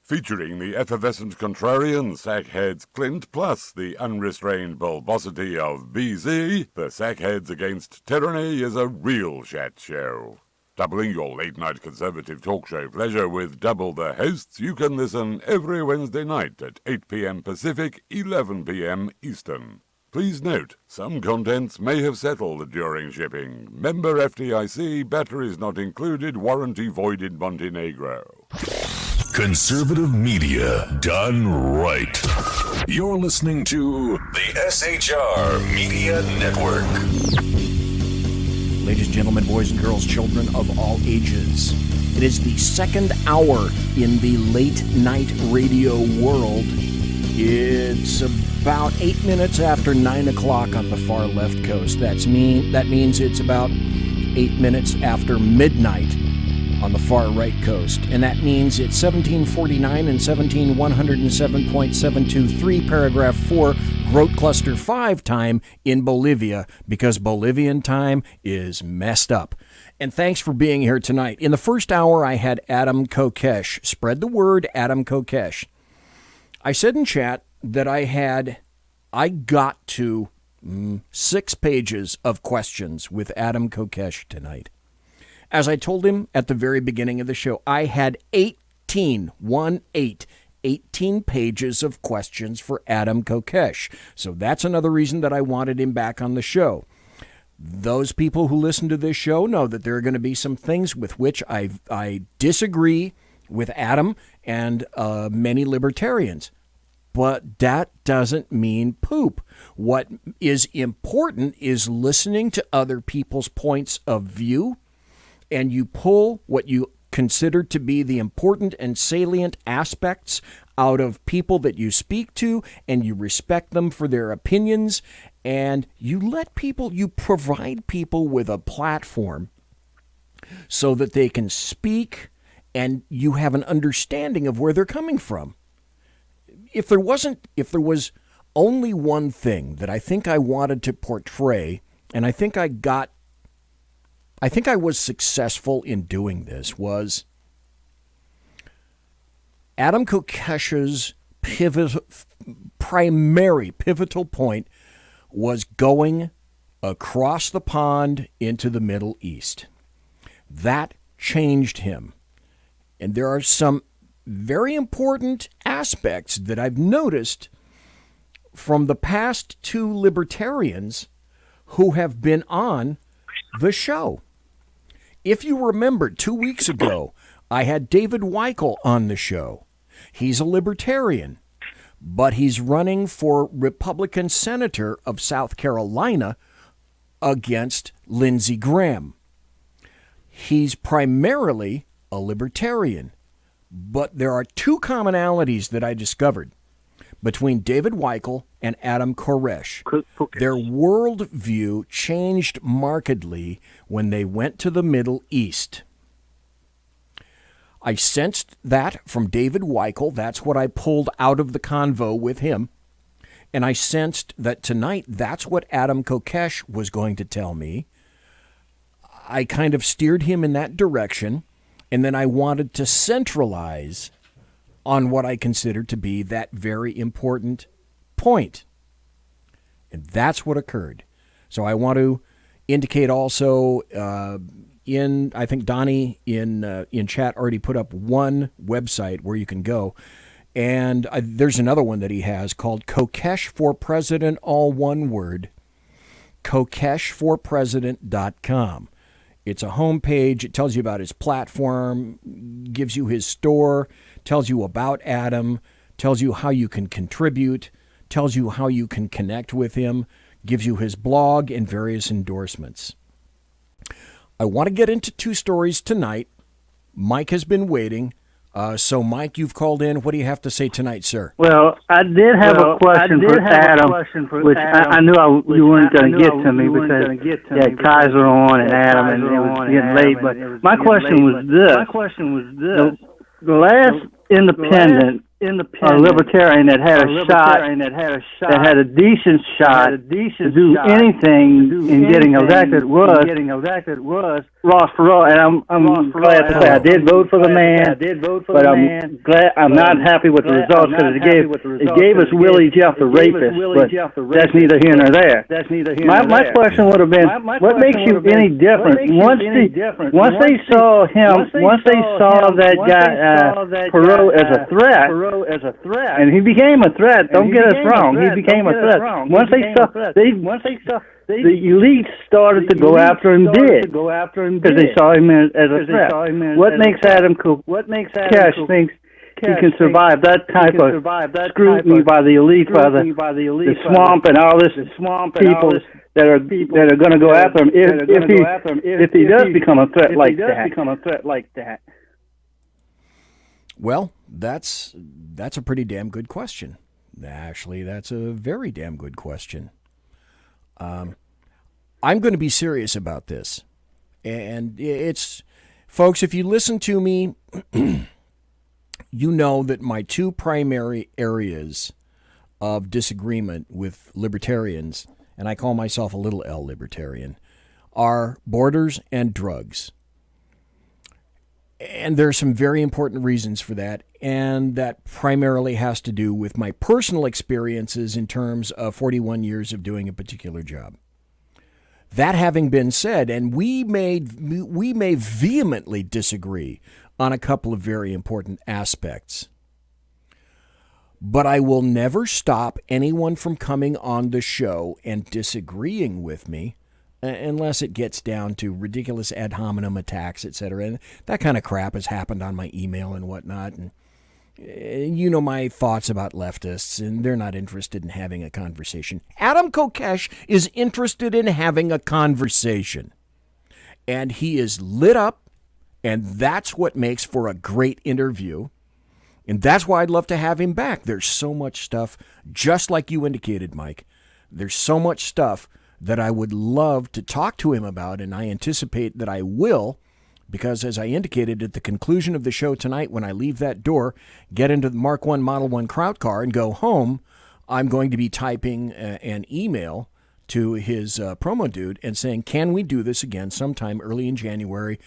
Featuring the effervescent contrarian, Sackheads Clint, plus the unrestrained bulbosity of BZ, the Sackheads Against Tyranny is a real Shat show. Doubling your late-night conservative talk show pleasure with double the hosts, you can listen every Wednesday night at 8 p.m. Pacific, 11 p.m. Eastern. Please note, some contents may have settled during shipping. Member FDIC, batteries not included, warranty voided Montenegro. Conservative media done right. You're listening to the SHR Media Network. Ladies and gentlemen, boys and girls, children of all ages, it is the second hour in the late night radio world. It's about 8 minutes after 9 o'clock on the far left coast. That means it's about 8 minutes after midnight on the far right coast. And that means it's 1749 and 17107.723, paragraph 4, Growth Cluster 5 time in Bolivia, because Bolivian time is messed up. And thanks for being here tonight. In the first hour, I had Adam Kokesh. Spread the word, Adam Kokesh. I said in chat that I got to 6 pages of questions with Adam Kokesh tonight. As I told him at the very beginning of the show, I had 18 pages of questions for Adam Kokesh. So that's another reason that I wanted him back on the show. Those people who listen to this show know that there are going to be some things with which I disagree with Adam and many libertarians. But that doesn't mean poop. What is important is listening to other people's points of view, and you pull what you consider to be the important and salient aspects out of people that you speak to, and you respect them for their opinions, and you provide people with a platform so that they can speak and you have an understanding of where they're coming from. If there was only one thing that I think I wanted to portray, and I think I was successful in doing this, was Adam Kokesh's primary pivotal point was going across the pond into the Middle East. That changed him. And there are some very important aspects that I've noticed from the past two libertarians who have been on the show. If you remember, 2 weeks ago, I had David Weichel on the show. He's a libertarian, but he's running for Republican senator of South Carolina against Lindsey Graham. He's primarily a libertarian, but there are two commonalities that I discovered between David Weichel and Adam Koresh. Their worldview changed markedly when they went to the Middle East. I sensed that from David Weichel. That's what I pulled out of the convo with him. And I sensed that tonight that's what Adam Kokesh was going to tell me. I kind of steered him in that direction, and then I wanted to centralize on what I considered to be that very important point. And that's what occurred. So I want to indicate also, I think Donnie in chat already put up one website where you can go. And there's another one that he has called Kokesh for President, all one word, kokeshforpresident.com. It's a homepage. It tells you about his platform, gives you his store, tells you about Adam, tells you how you can contribute, tells you how you can connect with him, gives you his blog and various endorsements. I want to get into two stories tonight. Mike has been waiting. So, Mike, you've called in. What do you have to say tonight, sir? Well, I did have a question for Adam, which I knew you weren't going to get to me because you had Kaiser on and Adam, and it was getting late. But my question was this. The last independent libertarian that had a shot, that had a decent shot to do anything in getting elected was Ross Perot, and I'm glad to say I did vote for the man, but I'm not happy with the results because it gave us Willie Jeff the rapist, but that's neither here nor there. My question would have been, what makes you any different once they saw that guy Perot as a threat? And he became a threat. Don't get us wrong. He became a threat. Once they saw, the elite started to go after him, because they saw him as a threat. What makes Adam Cash think he can survive that type of scrutiny by the elite, by the swamp and all this people that are going to go after him if he does become a threat like that? Well, that's a pretty damn good question. Actually, that's a very damn good question. I'm going to be serious about this. And it's, folks, if you listen to me, you know that my two primary areas of disagreement with libertarians, and I call myself a little L libertarian, are borders and drugs. And there are some very important reasons for that, and that primarily has to do with my personal experiences in terms of 41 years of doing a particular job. That having been said, and we may vehemently disagree on a couple of very important aspects, but I will never stop anyone from coming on the show and disagreeing with me unless it gets down to ridiculous ad hominem attacks, etc. And that kind of crap has happened on my email and whatnot. And you know my thoughts about leftists, and they're not interested in having a conversation. Adam Kokesh is interested in having a conversation. And he is lit up, And that's what makes for a great interview. And that's why I'd love to have him back. There's so much stuff, just like you indicated, Mike. There's so much stuff that I would love to talk to him about, and I anticipate that I will, because as I indicated at the conclusion of the show tonight, when I leave that door, get into the Mark 1 Model 1 Kraut car and go home, I'm going to be typing an email to his promo dude and saying, can we do this again sometime early in January?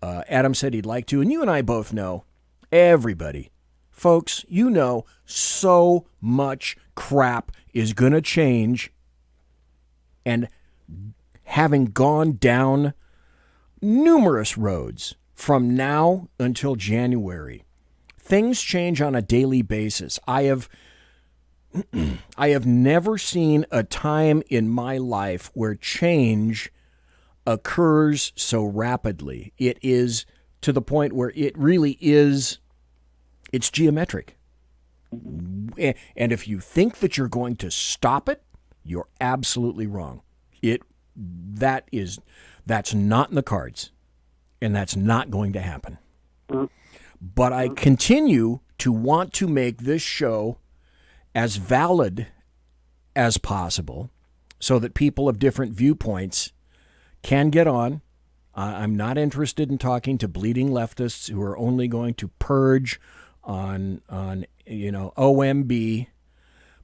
Adam said he'd like to, and you and I both know, everybody, folks, you know, so much crap is going to change. And having gone down numerous roads from now until January, things change on a daily basis. I have never seen a time in my life where change occurs so rapidly. It is to the point where it really is, it's geometric. And if you think that you're going to stop it, you're absolutely wrong. That's not in the cards, and that's not going to happen. But I continue to want to make this show as valid as possible so that people of different viewpoints can get on. I'm not interested in talking to bleeding leftists who are only going to purge on OMB,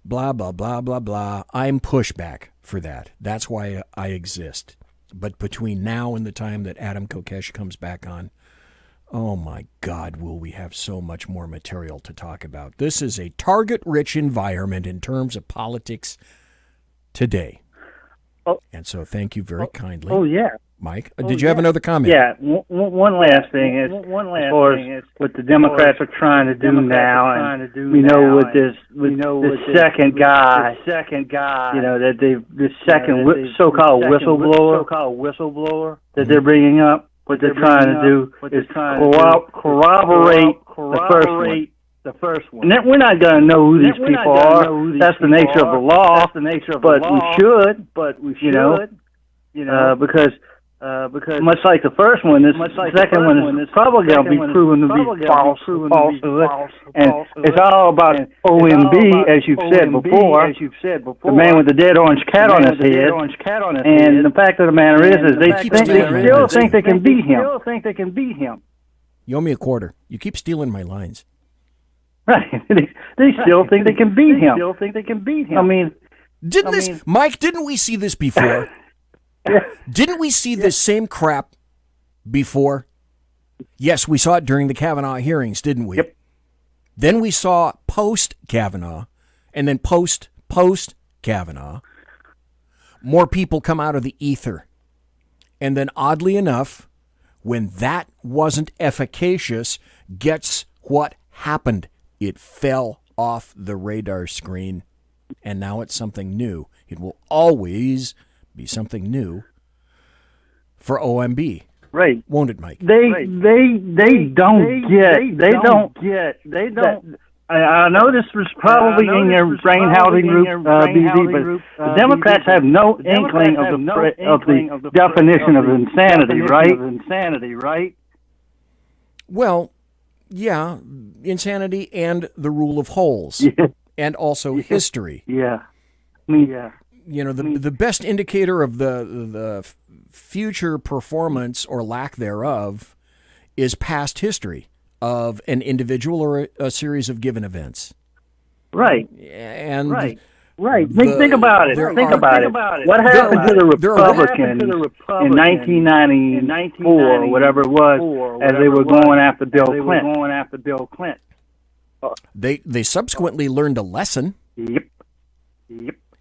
blah, blah, blah, blah, blah. I'm pushback for that. That's why I exist. But between now and the time that Adam Kokesh comes back on, oh my God, will we have so much more material to talk about. This is a target-rich environment in terms of politics today. And so thank you very kindly. Oh, yeah. Mike, did you have another comment? Yeah, one last thing is, as far as what the Democrats are trying to do now, and we know with this second guy, that this second so-called whistleblower that they're bringing up, what they're trying to do is corroborate the first one. And we're not going to know who these people are. That's the nature of the law. But we should. Because much like the first one, this second one is probably going to be proven to be falsehood. And it's all about OMB, as you've said before, the man with the dead orange cat on his head. And the fact of the matter is they still think they can beat him. You owe me a quarter. You keep stealing my lines. Right. They still think they can beat him. I mean, Mike, didn't we see this before? Didn't we see this same crap before? Yes, we saw it during the Kavanaugh hearings, didn't we? Yep. Then we saw post-Kavanaugh, and then post-Kavanaugh, more people come out of the ether. And then oddly enough, when that wasn't efficacious, guess what happened? It fell off the radar screen, and now it's something new. It will always be something new for OMB. Right. Won't it, Mike? They don't get. I know this was probably in your brain housing group, BZ, but the Democrats have no inkling of the definition of insanity, right? Well, yeah, insanity and the rule of holes, and also history. Yeah. You know, the best indicator of the future performance or lack thereof is past history of an individual or a series of given events. Right. And right. Think about it. What happened to the Republicans in 1994 or whatever it was as they were going after Bill Clinton? They subsequently learned a lesson. Yep.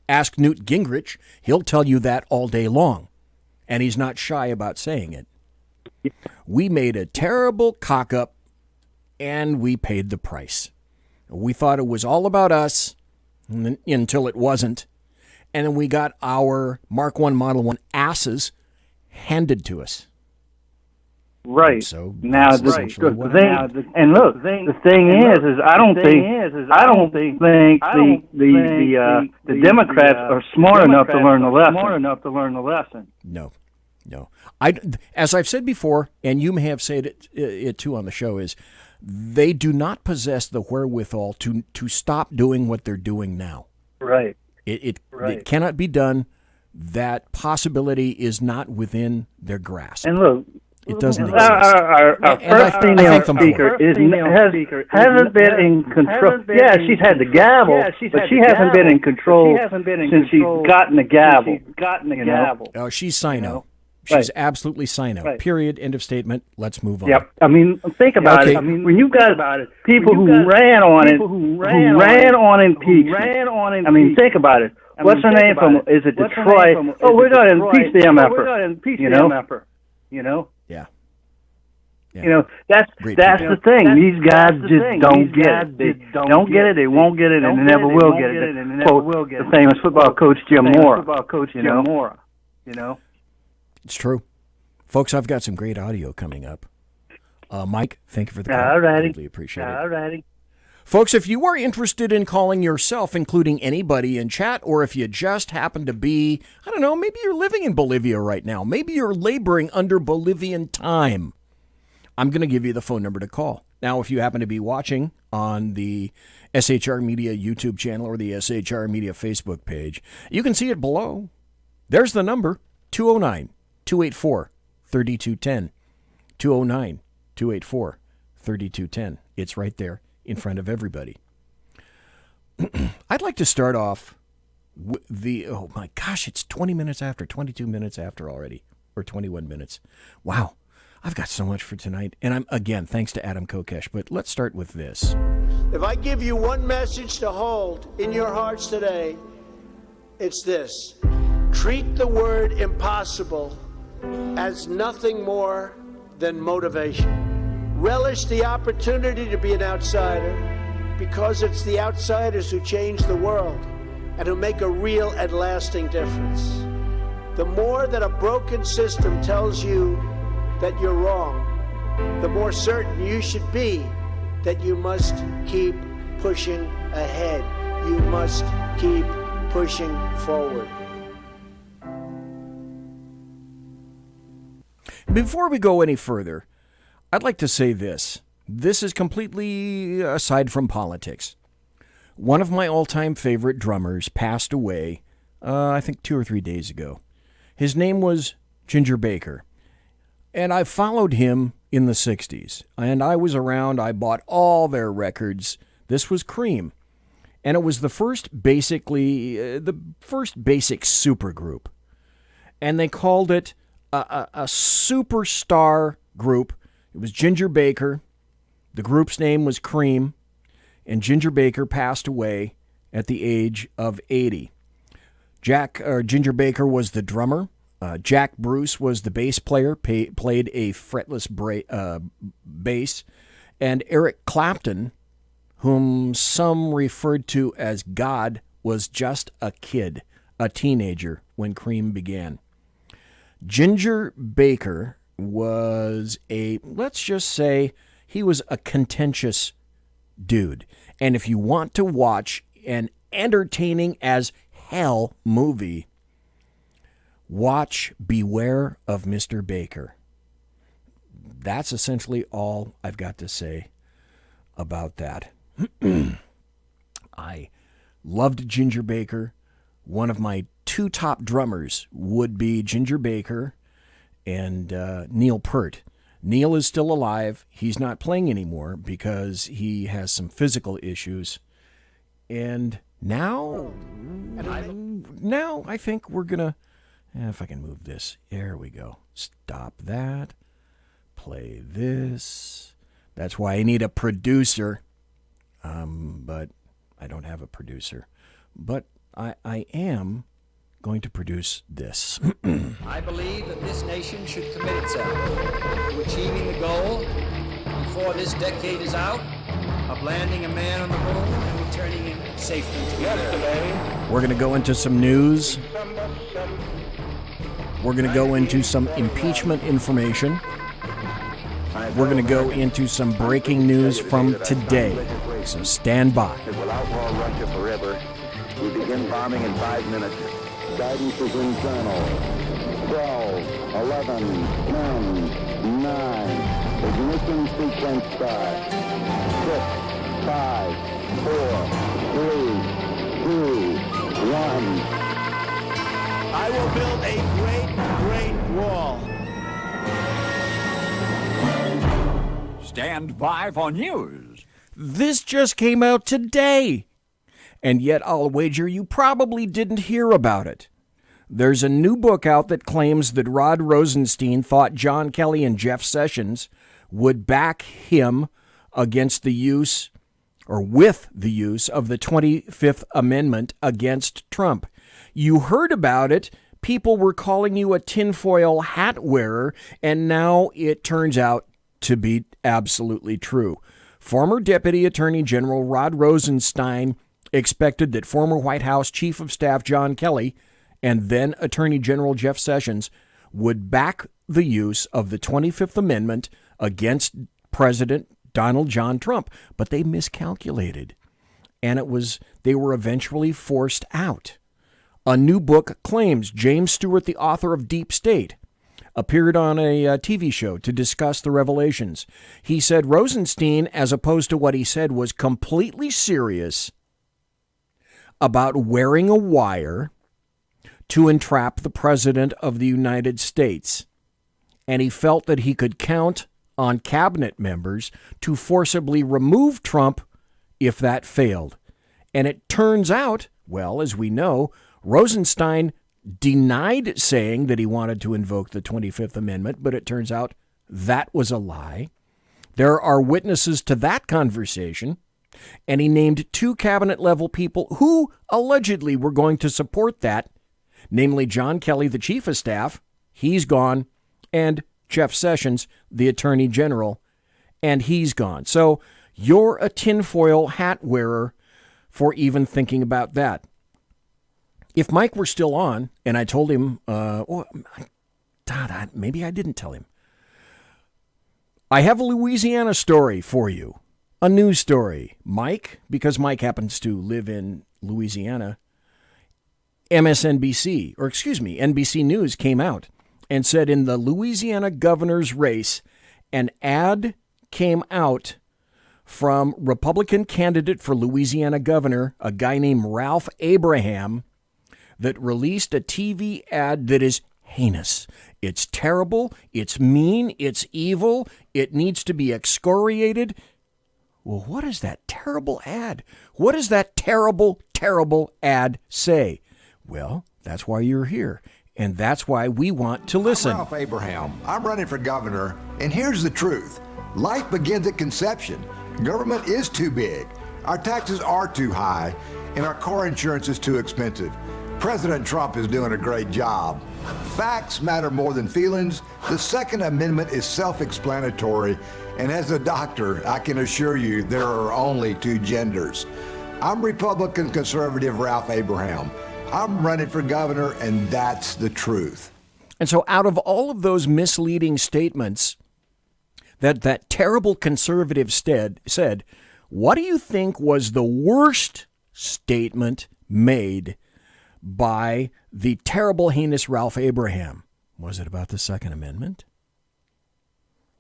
Ask Newt Gingrich. He'll tell you that all day long. And he's not shy about saying it. We made a terrible cock-up, and we paid the price. We thought it was all about us until it wasn't. And then we got our Mark 1 Model 1 asses handed to us. Right. So now the thing is, I don't think the Democrats are smart enough to learn the lesson. No, No. As I've said before, and you may have said it too on the show, is they do not possess the wherewithal to stop doing what they're doing now. Right. It cannot be done. That possibility is not within their grasp. And look, it doesn't exist. Our first female speaker hasn't been in control. Yeah, she's had the gavel, but she hasn't been in control since she's gotten the gavel. Oh, she's Sino. She's absolutely Sino. Right. Period. End of statement. Let's move on. Yep. I mean, think about it. I mean, when you've got people who ran on it, who ran on impeachment. I mean, think about it. What's her name from? Is it Detroit? Oh, we're going to impeach the MFer. You know. Yeah. You know, that's the thing. These guys just don't get it. They don't get it. They won't get it, and they never will get it. Quote the famous football coach Jim Mora. You know. It's true. Folks, I've got some great audio coming up. Mike, thank you for the call. Alrighty. Really appreciate it. Alrighty. Folks, if you are interested in calling yourself, including anybody in chat, or if you just happen to be, I don't know, maybe you're living in Bolivia right now. Maybe you're laboring under Bolivian time. I'm going to give you the phone number to call. Now, if you happen to be watching on the SHR Media YouTube channel or the SHR Media Facebook page, you can see it below. There's the number, 209-284-3210. 209-284-3210. It's right there in front of everybody. I'd like to start off with oh my gosh, it's 20 minutes after, 22 minutes after already, or 21 minutes. Wow, I've got so much for tonight. And I'm, again, thanks to Adam Kokesh, but let's start with this. If I give you one message to hold in your hearts today, it's this. Treat the word impossible as nothing more than motivation. Relish the opportunity to be an outsider, because it's the outsiders who change the world and who make a real and lasting difference. The more that a broken system tells you that you're wrong, the more certain you should be that you must keep pushing ahead. You must keep pushing forward. Before we go any further, I'd like to say this. This is completely aside from politics. One of my all-time favorite drummers passed away, I think 2 or 3 days ago. His name was Ginger Baker, and I followed him in the 60s. And I was around, I bought all their records. This was Cream, and it was the first basic supergroup. And they called it a superstar group. It was Ginger Baker. The group's name was Cream, and Ginger Baker passed away at the age of 80. Ginger Baker was the drummer. Jack Bruce was the bass player, played a fretless bass. And Eric Clapton, whom some referred to as God, was just a kid, a teenager, when Cream began. Ginger Baker was let's just say, he was a contentious dude. And if you want to watch an entertaining as hell movie, watch Beware of Mr. Baker. That's essentially all I've got to say about that. I loved Ginger Baker. One of my 2 top drummers would be Ginger Baker and Neil Peart. Neil is still alive. He's not playing anymore because he has some physical issues. And now I think we're going to, if I can move this, there we go. Stop that. Play this. That's why I need a producer. But I don't have a producer. But I am going to produce this. I believe that this nation should commit itself to achieving the goal before this decade is out of landing a man on the moon and returning him safely to the Earth. We're going to go into some news. We're going to go into some impeachment information. We're going to go into some breaking news from today. So stand by. It will outlaw Russia forever. We begin bombing in 5 minutes. Guidance is internal. 12, 11, 10, 9. Ignition sequence start. 6, 5, 4, 3, 2, 1. I will build a great wall. Stand by for news. This just came out today. And yet I'll wager you probably didn't hear about it. There's a new book out that claims that Rod Rosenstein thought John Kelly and Jeff Sessions would back him against the use, or with the use, of the 25th Amendment against Trump. You heard about it. People were calling you a tinfoil hat wearer, and now it turns out to be absolutely true. Former Deputy Attorney General Rod Rosenstein expected that former White House Chief of Staff John Kelly and then Attorney General Jeff Sessions would back the use of the 25th Amendment against President Donald John Trump, but they miscalculated, and they were eventually forced out. A new book claims James Stewart, the author of Deep State, appeared on a TV show to discuss the revelations. He said Rosenstein, as opposed to what he said, was completely serious about wearing a wire to entrap the President of the United States. And he felt that he could count on cabinet members to forcibly remove Trump if that failed. And it turns out, well, as we know, Rosenstein denied saying that he wanted to invoke the 25th Amendment, but it turns out that was a lie. There are witnesses to that conversation, and he named 2 cabinet-level people who allegedly were going to support that, namely John Kelly, the Chief of Staff, he's gone, and Jeff Sessions, the Attorney General, and he's gone. So you're a tinfoil hat wearer for even thinking about that. If Mike were still on, and I told him, maybe I didn't tell him. I have a Louisiana story for you, a news story. Mike, because Mike happens to live in Louisiana, NBC News came out and said in the Louisiana governor's race, an ad came out from Republican candidate for Louisiana governor, a guy named Ralph Abraham, that released a TV ad that is heinous. It's terrible. It's mean. It's evil. It needs to be excoriated. Well, what is that terrible ad? What does that terrible, terrible ad say? Well, that's why you're here, and that's why we want to listen. I'm Ralph Abraham. I'm running for governor, and here's the truth. Life begins at conception. Government is too big. Our taxes are too high, and our car insurance is too expensive. President Trump is doing a great job. Facts matter more than feelings. The Second Amendment is self-explanatory, and as a doctor, I can assure you there are only 2 genders. I'm Republican conservative Ralph Abraham. I'm running for governor, and that's the truth. And so out of all of those misleading statements that terrible conservative said, what do you think was the worst statement made by the terrible, heinous Ralph Abraham? Was it about the Second Amendment?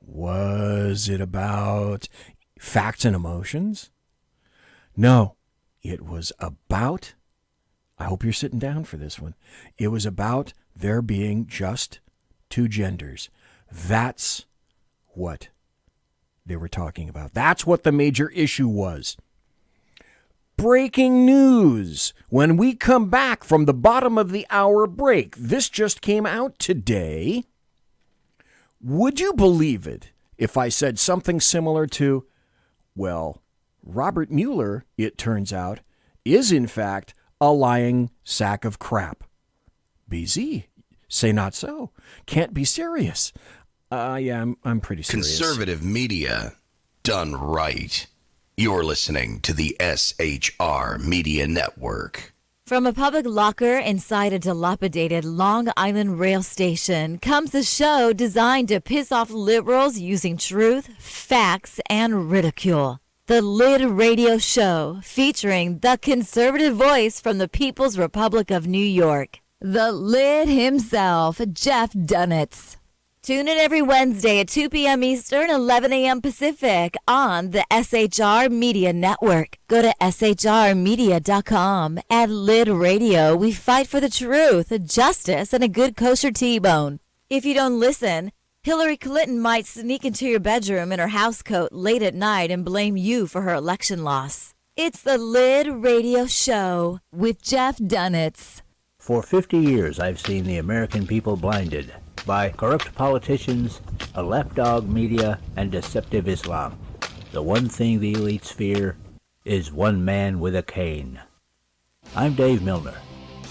Was it about facts and emotions? No, it was about, I hope you're sitting down for this one, it was about there being just 2 genders. That's what they were talking about. That's what the major issue was. Breaking news. When we come back from the bottom of the hour break, this just came out today. Would you believe it if I said something similar to, well, Robert Mueller, it turns out, is in fact a lying sack of crap? BZ, say not so. Can't be serious. Yeah, I'm pretty serious. Conservative media done right. You're listening to the SHR Media Network. From a public locker inside a dilapidated Long Island rail station comes a show designed to piss off liberals using truth, facts, and ridicule. The Lid Radio Show, featuring the conservative voice from the People's Republic of New York. the lid himself, Jeff Dunitz. Tune in every Wednesday at 2 p.m. Eastern, 11 a.m. Pacific on the SHR Media Network. Go to shrmedia.com. At Lid Radio, we fight for the truth, justice, and a good kosher T-bone. If you don't listen, Hillary Clinton might sneak into your bedroom in her housecoat late at night and blame you for her election loss. It's the Lid Radio Show with Jeff Dunitz. For 50 years, I've seen the American people blinded by corrupt politicians, a lapdog media, and deceptive Islam. The one thing the elites fear is one man with a cane. I'm Dave Milner.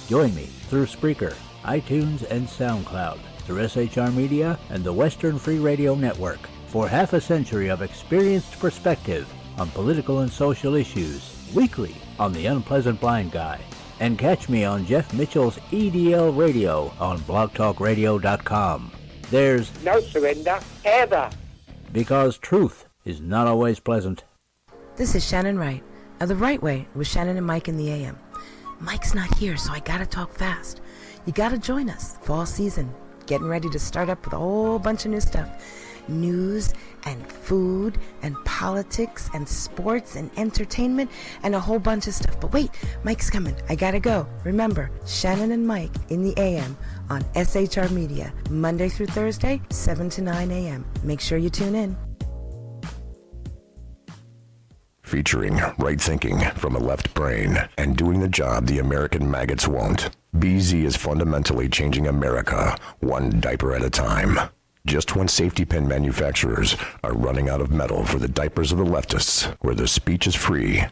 Join me through Spreaker, iTunes, and SoundCloud, through SHR Media and the Western Free Radio Network, for half a century of experienced perspective on political and social issues, weekly on The Unpleasant Blind Guy. And catch me on Jeff Mitchell's EDL Radio on blogtalkradio.com. There's no surrender, ever. Because truth is not always pleasant. This is Shannon Wright of The Right Way with Shannon and Mike in the AM. Mike's not here, so I gotta talk fast. You gotta join us. Fall season. Getting ready to start up with a whole bunch of new stuff. News and food and politics and sports and entertainment and a whole bunch of stuff. But wait, Mike's coming. I gotta go. Remember, Shannon and Mike in the AM on SHR Media, Monday through Thursday, 7 to 9 a.m. Make sure you tune in. Featuring right thinking from a left brain and doing the job the American maggots won't. BZ is fundamentally changing America, one diaper at a time. Just when safety pin manufacturers are running out of metal for the diapers of the leftists, where the speech is free,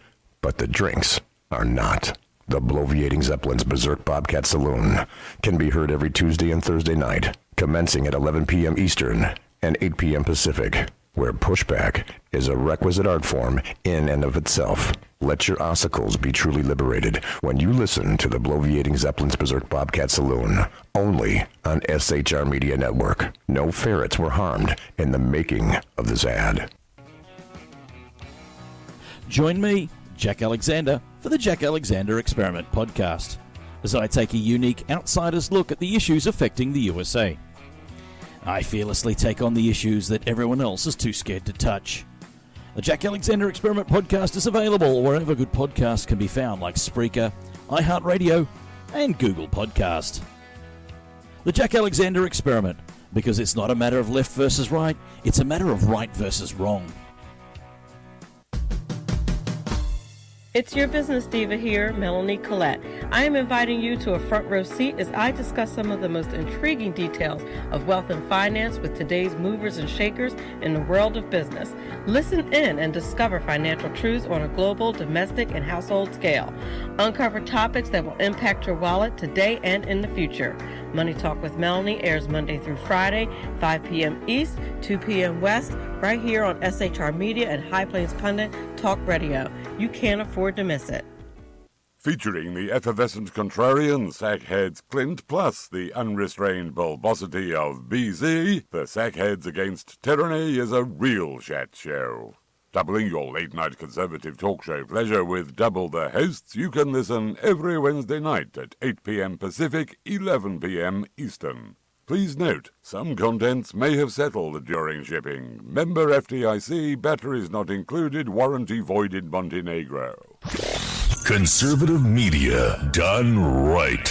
but the drinks are not. The bloviating Zeppelin's Berserk Bobcat Saloon can be heard every Tuesday and Thursday night, commencing at 11 p.m. Eastern and 8 p.m. Pacific, where pushback is a requisite art form in and of itself. Let your ossicles be truly liberated when you listen to the bloviating Zeppelin's Berserk Bobcat Saloon, only on SHR Media Network. No ferrets were harmed in the making of this ad. Join me, Jack Alexander, for the Jack Alexander Experiment podcast, as I take a unique outsider's look at the issues affecting the USA. I fearlessly take on the issues that everyone else is too scared to touch. The Jack Alexander Experiment podcast is available wherever good podcasts can be found, like Spreaker, iHeartRadio, and Google Podcast. The Jack Alexander Experiment, because it's not a matter of left versus right, it's a matter of right versus wrong. It's your business diva here, Melanie Collette. I am inviting you to a front row seat as I discuss some of the most intriguing details of wealth and finance with today's movers and shakers in the world of business. Listen in and discover financial truths on a global, domestic, and household scale. Uncover topics that will impact your wallet today and in the future. Money Talk with Melanie airs Monday through Friday, 5 p.m. East, 2 p.m. West, right here on SHR Media and High Plains Pundit Talk Radio. You can't afford to miss it. Featuring the effervescent contrarian, Sackheads Clint, plus the unrestrained bulbosity of BZ, the Sackheads Against Tyranny is a real Shat show. Doubling your late-night conservative talk show pleasure with double the hosts, you can listen every Wednesday night at 8 p.m. Pacific, 11 p.m. Eastern. Please note, some contents may have settled during shipping. Member FDIC, batteries not included, warranty voided Montenegro. Conservative media done right.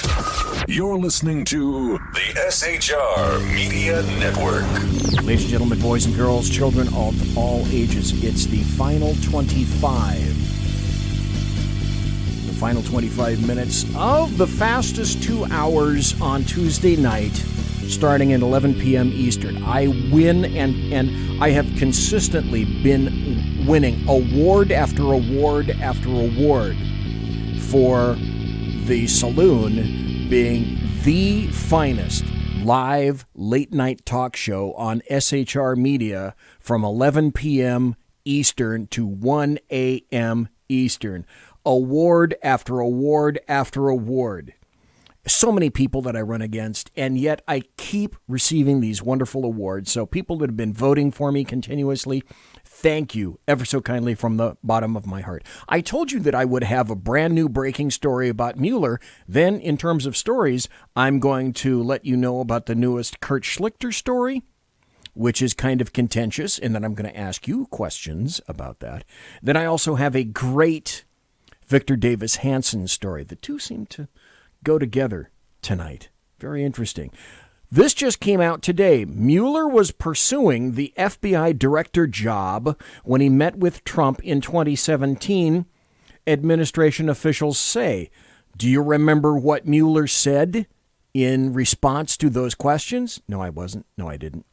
You're listening to the SHR Media Network. Ladies and gentlemen, boys and girls, children of all ages, it's the final 25. The final 25 minutes of the fastest 2 hours on Tuesday night, starting at 11 p.m. Eastern. I win, and I have consistently been winning award after award after award for the Saloon being the finest live late-night talk show on SHR Media from 11 p.m. Eastern to 1 a.m. Eastern. Award after award after award. So many people that I run against, and yet I keep receiving these wonderful awards. So people that have been voting for me continuously, Thank you ever so kindly from the bottom of my heart. I told you that I would have a brand new breaking story about Mueller. Then, in terms of stories, I'm going to let you know about the newest Kurt Schlichter story, which is kind of contentious, and then I'm going to ask you questions about that. Then I also have a great Victor Davis Hanson story. The two seem to go together tonight. Very interesting. This just came out today. Mueller was pursuing the FBI director job when he met with Trump in 2017, administration officials say. Do you remember what Mueller said in response to those questions? No, I wasn't. No, I didn't.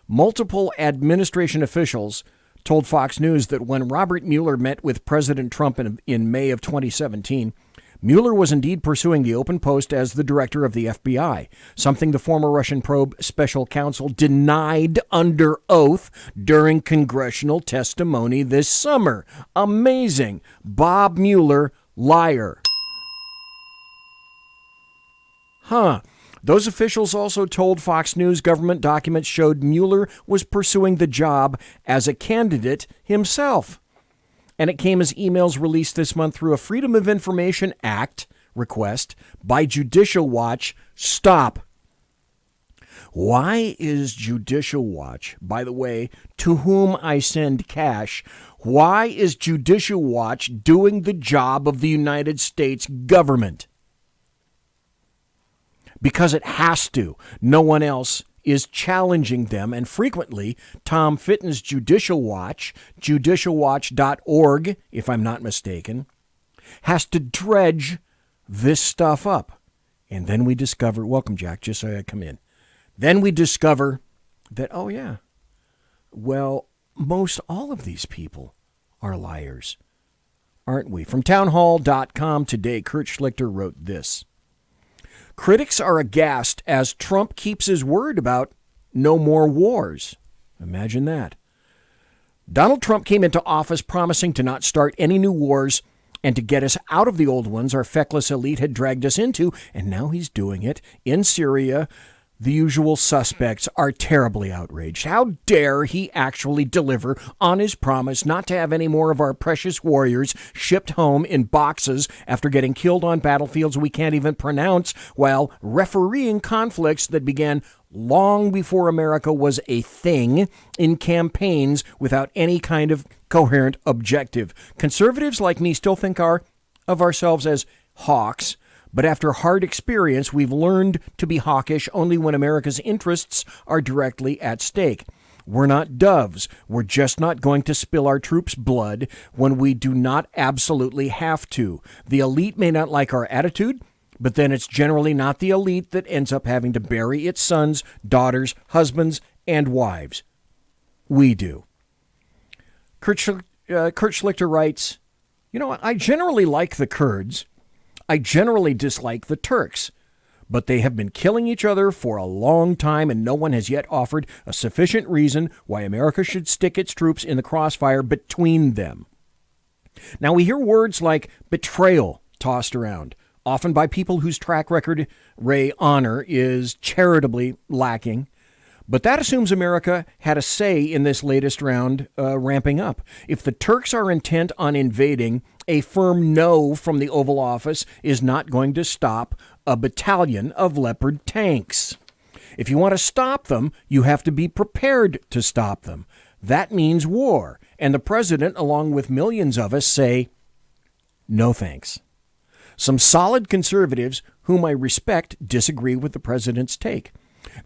Multiple administration officials told Fox News that when Robert Mueller met with President Trump in May of 2017, Mueller was indeed pursuing the open post as the director of the FBI, something the former Russian probe special counsel denied under oath during congressional testimony this summer. Amazing. Bob Mueller, liar. Those officials also told Fox News government documents showed Mueller was pursuing the job as a candidate himself. And it came as emails released this month through a Freedom of Information Act request by Judicial Watch. Stop. Why is Judicial Watch, by the way, to whom I send cash, why is Judicial Watch doing the job of the United States government? Because it has to. No one else is challenging them, and frequently Tom Fitton's Judicial Watch, judicialwatch.org, if I'm not mistaken, has to dredge this stuff up. And then we discover, welcome Jack, just so I come in. Then we discover that, oh yeah, well, most all of these people are liars, aren't we? From townhall.com today, Kurt Schlichter wrote this. Critics are aghast as Trump keeps his word about no more wars. Imagine that. Donald Trump came into office promising to not start any new wars and to get us out of the old ones our feckless elite had dragged us into, and now he's doing it in Syria. The usual suspects are terribly outraged. How dare he actually deliver on his promise not to have any more of our precious warriors shipped home in boxes after getting killed on battlefields we can't even pronounce while refereeing conflicts that began long before America was a thing in campaigns without any kind of coherent objective. Conservatives like me still think of ourselves as hawks. But after hard experience, we've learned to be hawkish only when America's interests are directly at stake. We're not doves. We're just not going to spill our troops' blood when we do not absolutely have to. The elite may not like our attitude, but then it's generally not the elite that ends up having to bury its sons, daughters, husbands, and wives. We do. Kurt Schlichter writes, you know, I generally like the Kurds. I generally dislike the Turks, but they have been killing each other for a long time, and no one has yet offered a sufficient reason why America should stick its troops in the crossfire between them. Now, we hear words like betrayal tossed around, often by people whose track record, honor, is charitably lacking. But that assumes America had a say in this latest round ramping up. If the Turks are intent on invading, a firm no from the Oval Office is not going to stop a battalion of Leopard tanks. If you want to stop them, you have to be prepared to stop them. That means war. And the president, along with millions of us, say, no thanks. Some solid conservatives, whom I respect, disagree with the president's take.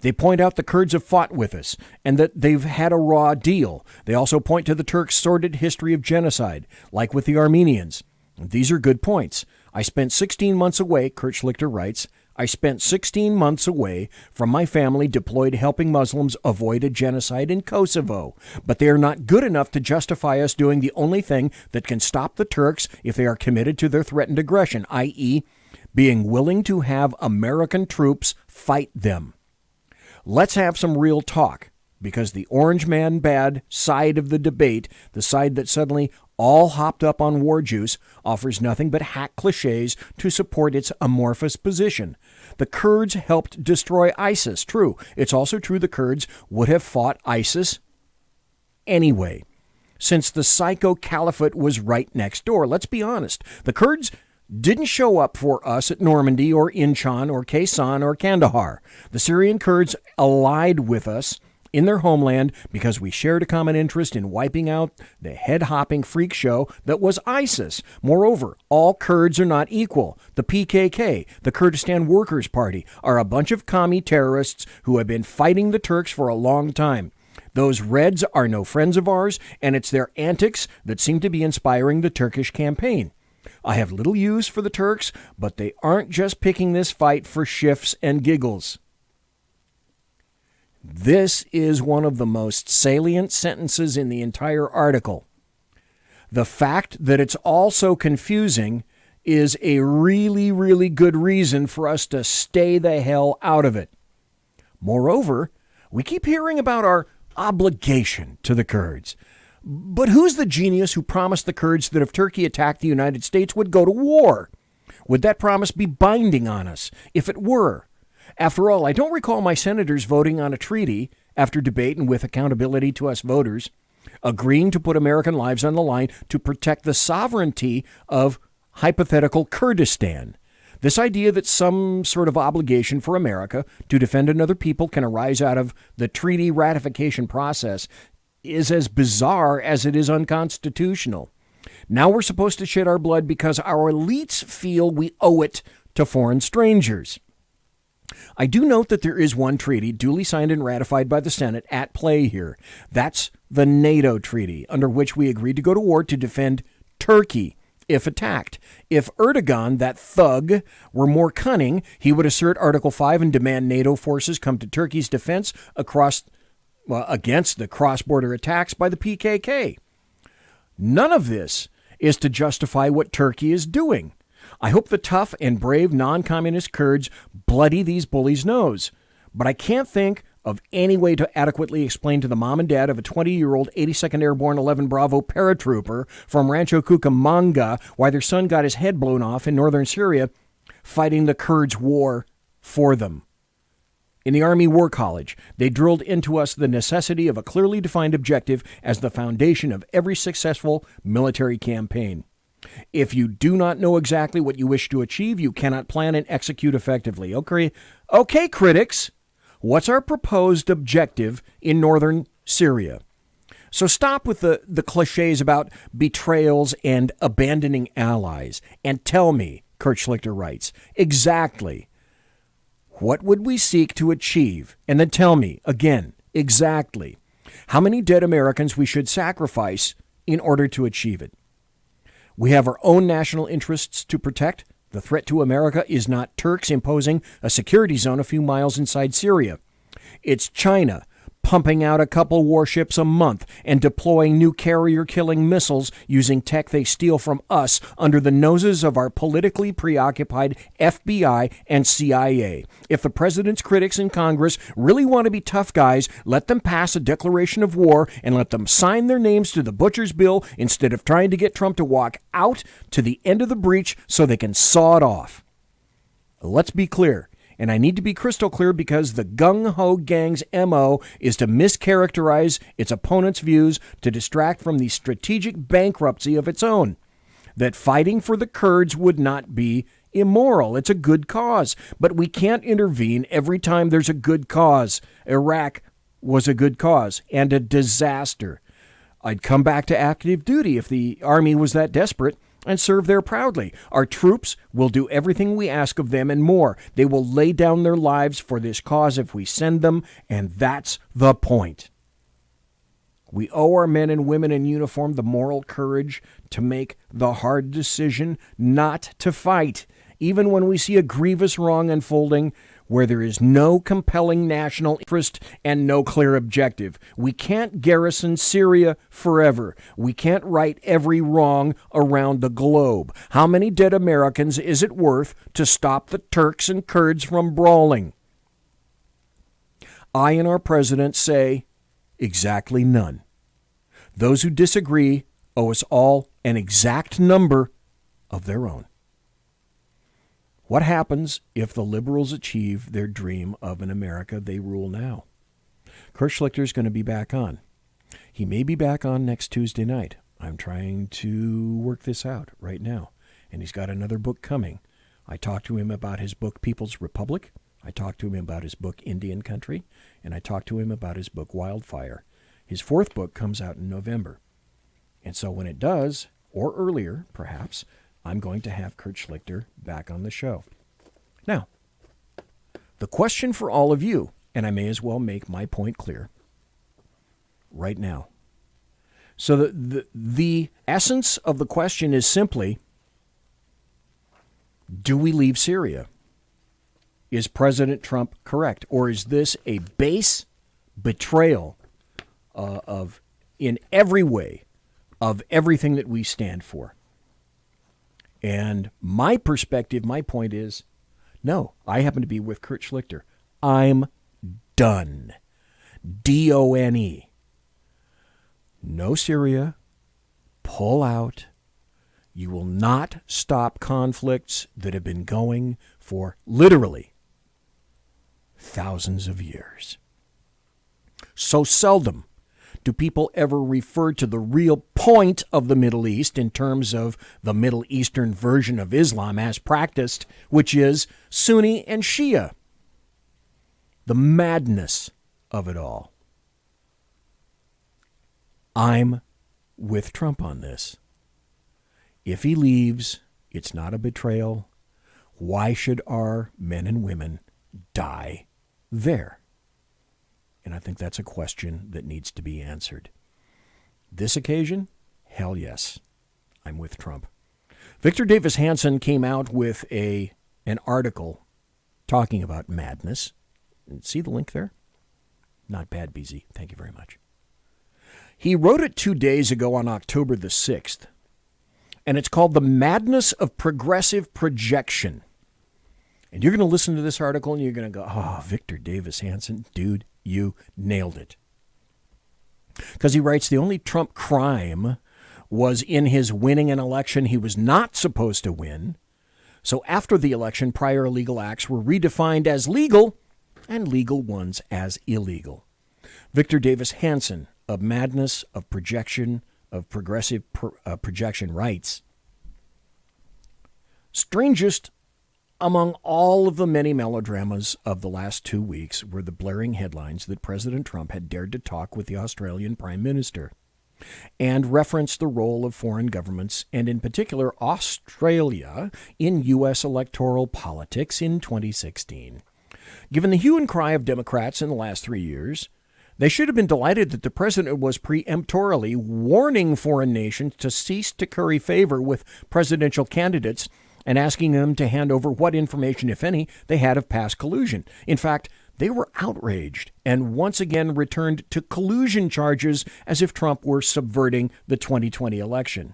They point out the Kurds have fought with us and that they've had a raw deal. They also point to the Turks' sordid history of genocide, like with the Armenians. These are good points. I spent 16 months away, Kurt Schlichter writes. I spent 16 months away from my family deployed helping Muslims avoid a genocide in Kosovo. But they are not good enough to justify us doing the only thing that can stop the Turks if they are committed to their threatened aggression, i.e., being willing to have American troops fight them. Let's have some real talk, because the orange man bad side of the debate, the side that suddenly all hopped up on war juice, offers nothing but hack cliches to support its amorphous position. The Kurds helped destroy ISIS. True. It's also true the Kurds would have fought ISIS anyway. since the psycho caliphate was right next door. Let's be honest. The Kurds didn't show up for us at Normandy or Inchon or Kaysan or Kandahar. The Syrian Kurds allied with us in their homeland because we shared a common interest in wiping out the head-hopping freak show that was ISIS. Moreover, all Kurds are not equal. The PKK, the Kurdistan Workers' Party, are a bunch of commie terrorists who have been fighting the Turks for a long time. Those Reds are no friends of ours, and it's their antics that seem to be inspiring the Turkish campaign. I have little use for the Turks, but they aren't just picking this fight for shifts and giggles. This is one of the most salient sentences in the entire article. The fact that it's all so confusing is a really, really good reason for us to stay the hell out of it. Moreover, we keep hearing about our obligation to the Kurds. But who's the genius who promised the Kurds that if Turkey attacked the United States would go to war? Would that promise be binding on us if it were? After all, I don't recall my senators voting on a treaty after debate and with accountability to us voters, agreeing to put American lives on the line to protect the sovereignty of hypothetical Kurdistan. This idea that some sort of obligation for America to defend another people can arise out of the treaty ratification process is as bizarre as it is unconstitutional. Now we're supposed to shed our blood because our elites feel we owe it to foreign strangers. I do note that there is one treaty duly signed and ratified by the Senate at play here. That's the NATO treaty, under which we agreed to go to war to defend Turkey if attacked. If Erdogan, that thug, were more cunning, he would assert Article 5 and demand NATO forces come to Turkey's defense against the cross-border attacks by the PKK. None of this is to justify what Turkey is doing. I hope the tough and brave non-communist Kurds bloody these bullies' nose. But I can't think of any way to adequately explain to the mom and dad of a 20-year-old 82nd Airborne 11 Bravo paratrooper from Rancho Cucamonga why their son got his head blown off in northern Syria fighting the Kurds' war for them. In the Army War College, they drilled into us the necessity of a clearly defined objective as the foundation of every successful military campaign. If you do not know exactly what you wish to achieve, you cannot plan and execute effectively. Okay, critics, what's our proposed objective in northern Syria? So stop with the cliches about betrayals and abandoning allies, and tell me, Kurt Schlichter writes, exactly what would we seek to achieve? And then tell me, again, exactly how many dead Americans we should sacrifice in order to achieve it. We have our own national interests to protect. The threat to America is not Turks imposing a security zone a few miles inside Syria. It's China pumping out a couple warships a month and deploying new carrier-killing missiles using tech they steal from us under the noses of our politically preoccupied FBI and CIA. If the president's critics in Congress really want to be tough guys, let them pass a declaration of war and let them sign their names to the butcher's bill instead of trying to get Trump to walk out to the end of the breach so they can saw it off. Let's be clear. And I need to be crystal clear because the gung-ho gang's MO is to mischaracterize its opponent's views to distract from the strategic bankruptcy of its own. That fighting for the Kurds would not be immoral. It's a good cause. But we can't intervene every time there's a good cause. Iraq was a good cause and a disaster. I'd come back to active duty if the Army was that desperate and serve there proudly. Our troops will do everything we ask of them and more. They will lay down their lives for this cause if we send them, and that's the point. We owe our men and women in uniform the moral courage to make the hard decision not to fight, even when we see a grievous wrong unfolding where there is no compelling national interest and no clear objective. We can't garrison Syria forever. We can't right every wrong around the globe. How many dead Americans is it worth to stop the Turks and Kurds from brawling? I and our president say exactly none. Those who disagree owe us all an exact number of their own. What happens if the liberals achieve their dream of an America they rule now? Kurt Schlichter is going to be back on. He may be back on next Tuesday night. I'm trying to work this out right now. And he's got another book coming. I talked to him about his book, People's Republic. I talked to him about his book, Indian Country. And I talked to him about his book, Wildfire. His fourth book comes out in November. And so when it does, or earlier, perhaps, I'm going to have Kurt Schlichter back on the show. Now, the question for all of you, and I may as well make my point clear right now. So the essence of the question is simply, do we leave Syria? Is President Trump correct? Or is this a base betrayal of, in every way, of everything that we stand for? And my perspective, my point is, no, I happen to be with Kurt Schlichter. I'm done. D-O-N-E. No Syria. Pull out. You will not stop conflicts that have been going for literally thousands of years. So seldom do people ever refer to the real point of the Middle East in terms of the Middle Eastern version of Islam as practiced, which is Sunni and Shia. The madness of it all. I'm with Trump on this. If he leaves, it's not a betrayal. Why should our men and women die there? And I think that's a question that needs to be answered. This occasion, hell yes, I'm with Trump. Victor Davis Hanson came out with an article talking about madness. See the link there? Not bad, BZ. Thank you very much. He wrote it 2 days ago on October the 6th, and it's called The Madness of Progressive Projection. And you're going to listen to this article and you're going to go, oh, Victor Davis Hanson, dude, you nailed it. Because he writes, the only Trump crime was in his winning an election he was not supposed to win. So after the election, prior illegal acts were redefined as legal and legal ones as illegal. Victor Davis Hanson of Madness of Projection of Progressive Projection writes, strangest among all of the many melodramas of the last 2 weeks were the blaring headlines that President Trump had dared to talk with the Australian Prime Minister and referenced the role of foreign governments, and in particular Australia, in U.S. electoral politics in 2016. Given the hue and cry of Democrats in the last 3 years, they should have been delighted that the president was peremptorily warning foreign nations to cease to curry favor with presidential candidates and asking them to hand over what information, if any, they had of past collusion. In fact, they were outraged and once again returned to collusion charges as if Trump were subverting the 2020 election.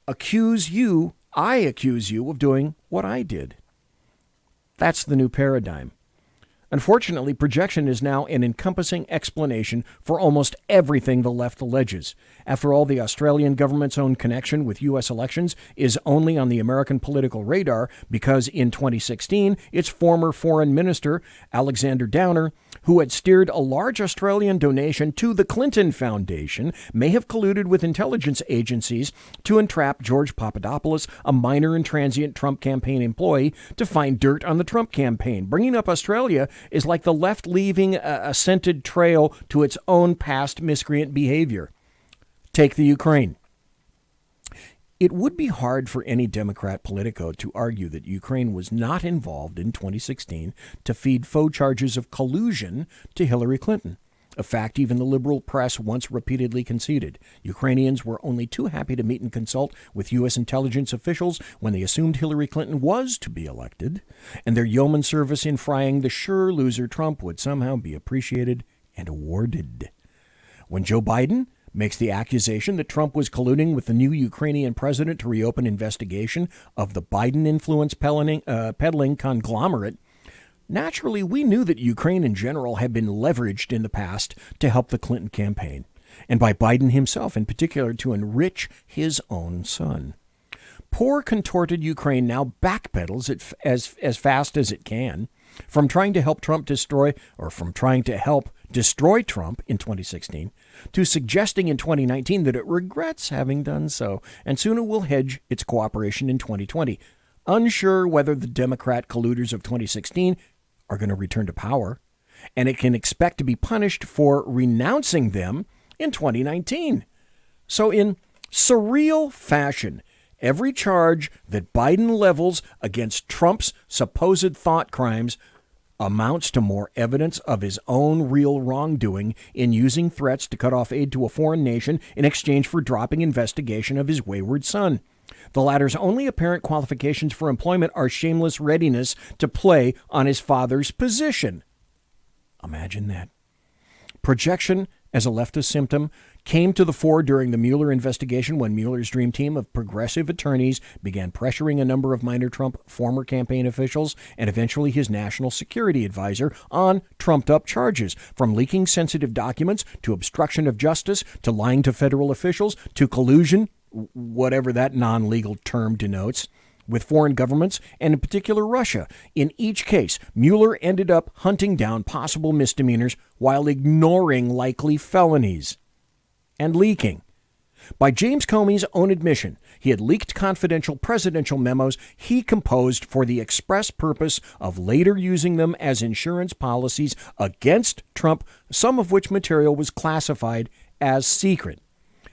I accuse you of doing what I did. That's the new paradigm. Unfortunately, projection is now an encompassing explanation for almost everything the left alleges. After all, the Australian government's own connection with U.S. elections is only on the American political radar because in 2016, its former foreign minister, Alexander Downer, who had steered a large Australian donation to the Clinton Foundation, may have colluded with intelligence agencies to entrap George Papadopoulos, a minor and transient Trump campaign employee, to find dirt on the Trump campaign. Bringing up Australia is like the left leaving a scented trail to its own past miscreant behavior. Take the Ukraine. It would be hard for any Democrat politico to argue that Ukraine was not involved in 2016 to feed faux charges of collusion to Hillary Clinton, a fact even the liberal press once repeatedly conceded. Ukrainians were only too happy to meet and consult with U.S. intelligence officials when they assumed Hillary Clinton was to be elected, and their yeoman service in frying the sure loser Trump would somehow be appreciated and awarded. When Joe Biden makes the accusation that Trump was colluding with the new Ukrainian president to reopen investigation of the Biden influence peddling conglomerate, naturally, we knew that Ukraine in general had been leveraged in the past to help the Clinton campaign, and by Biden himself in particular to enrich his own son. Poor, contorted Ukraine now backpedals as fast as it can from trying to help destroy Trump in 2016 to suggesting in 2019 that it regrets having done so, and soon it will hedge its cooperation in 2020. Unsure whether the Democrat colluders of 2016 are going to return to power, and it can expect to be punished for renouncing them in 2019. So in surreal fashion, every charge that Biden levels against Trump's supposed thought crimes amounts to more evidence of his own real wrongdoing in using threats to cut off aid to a foreign nation in exchange for dropping investigation of his wayward son. The latter's only apparent qualifications for employment are shameless readiness to play on his father's position. Imagine that. Projection as a leftist symptom came to the fore during the Mueller investigation when Mueller's dream team of progressive attorneys began pressuring a number of minor Trump former campaign officials and eventually his national security advisor on trumped-up charges, from leaking sensitive documents to obstruction of justice to lying to federal officials to collusion, whatever that non-legal term denotes, with foreign governments, and in particular Russia. In each case, Mueller ended up hunting down possible misdemeanors while ignoring likely felonies and leaking. By James Comey's own admission, he had leaked confidential presidential memos he composed for the express purpose of later using them as insurance policies against Trump, some of which material was classified as secret.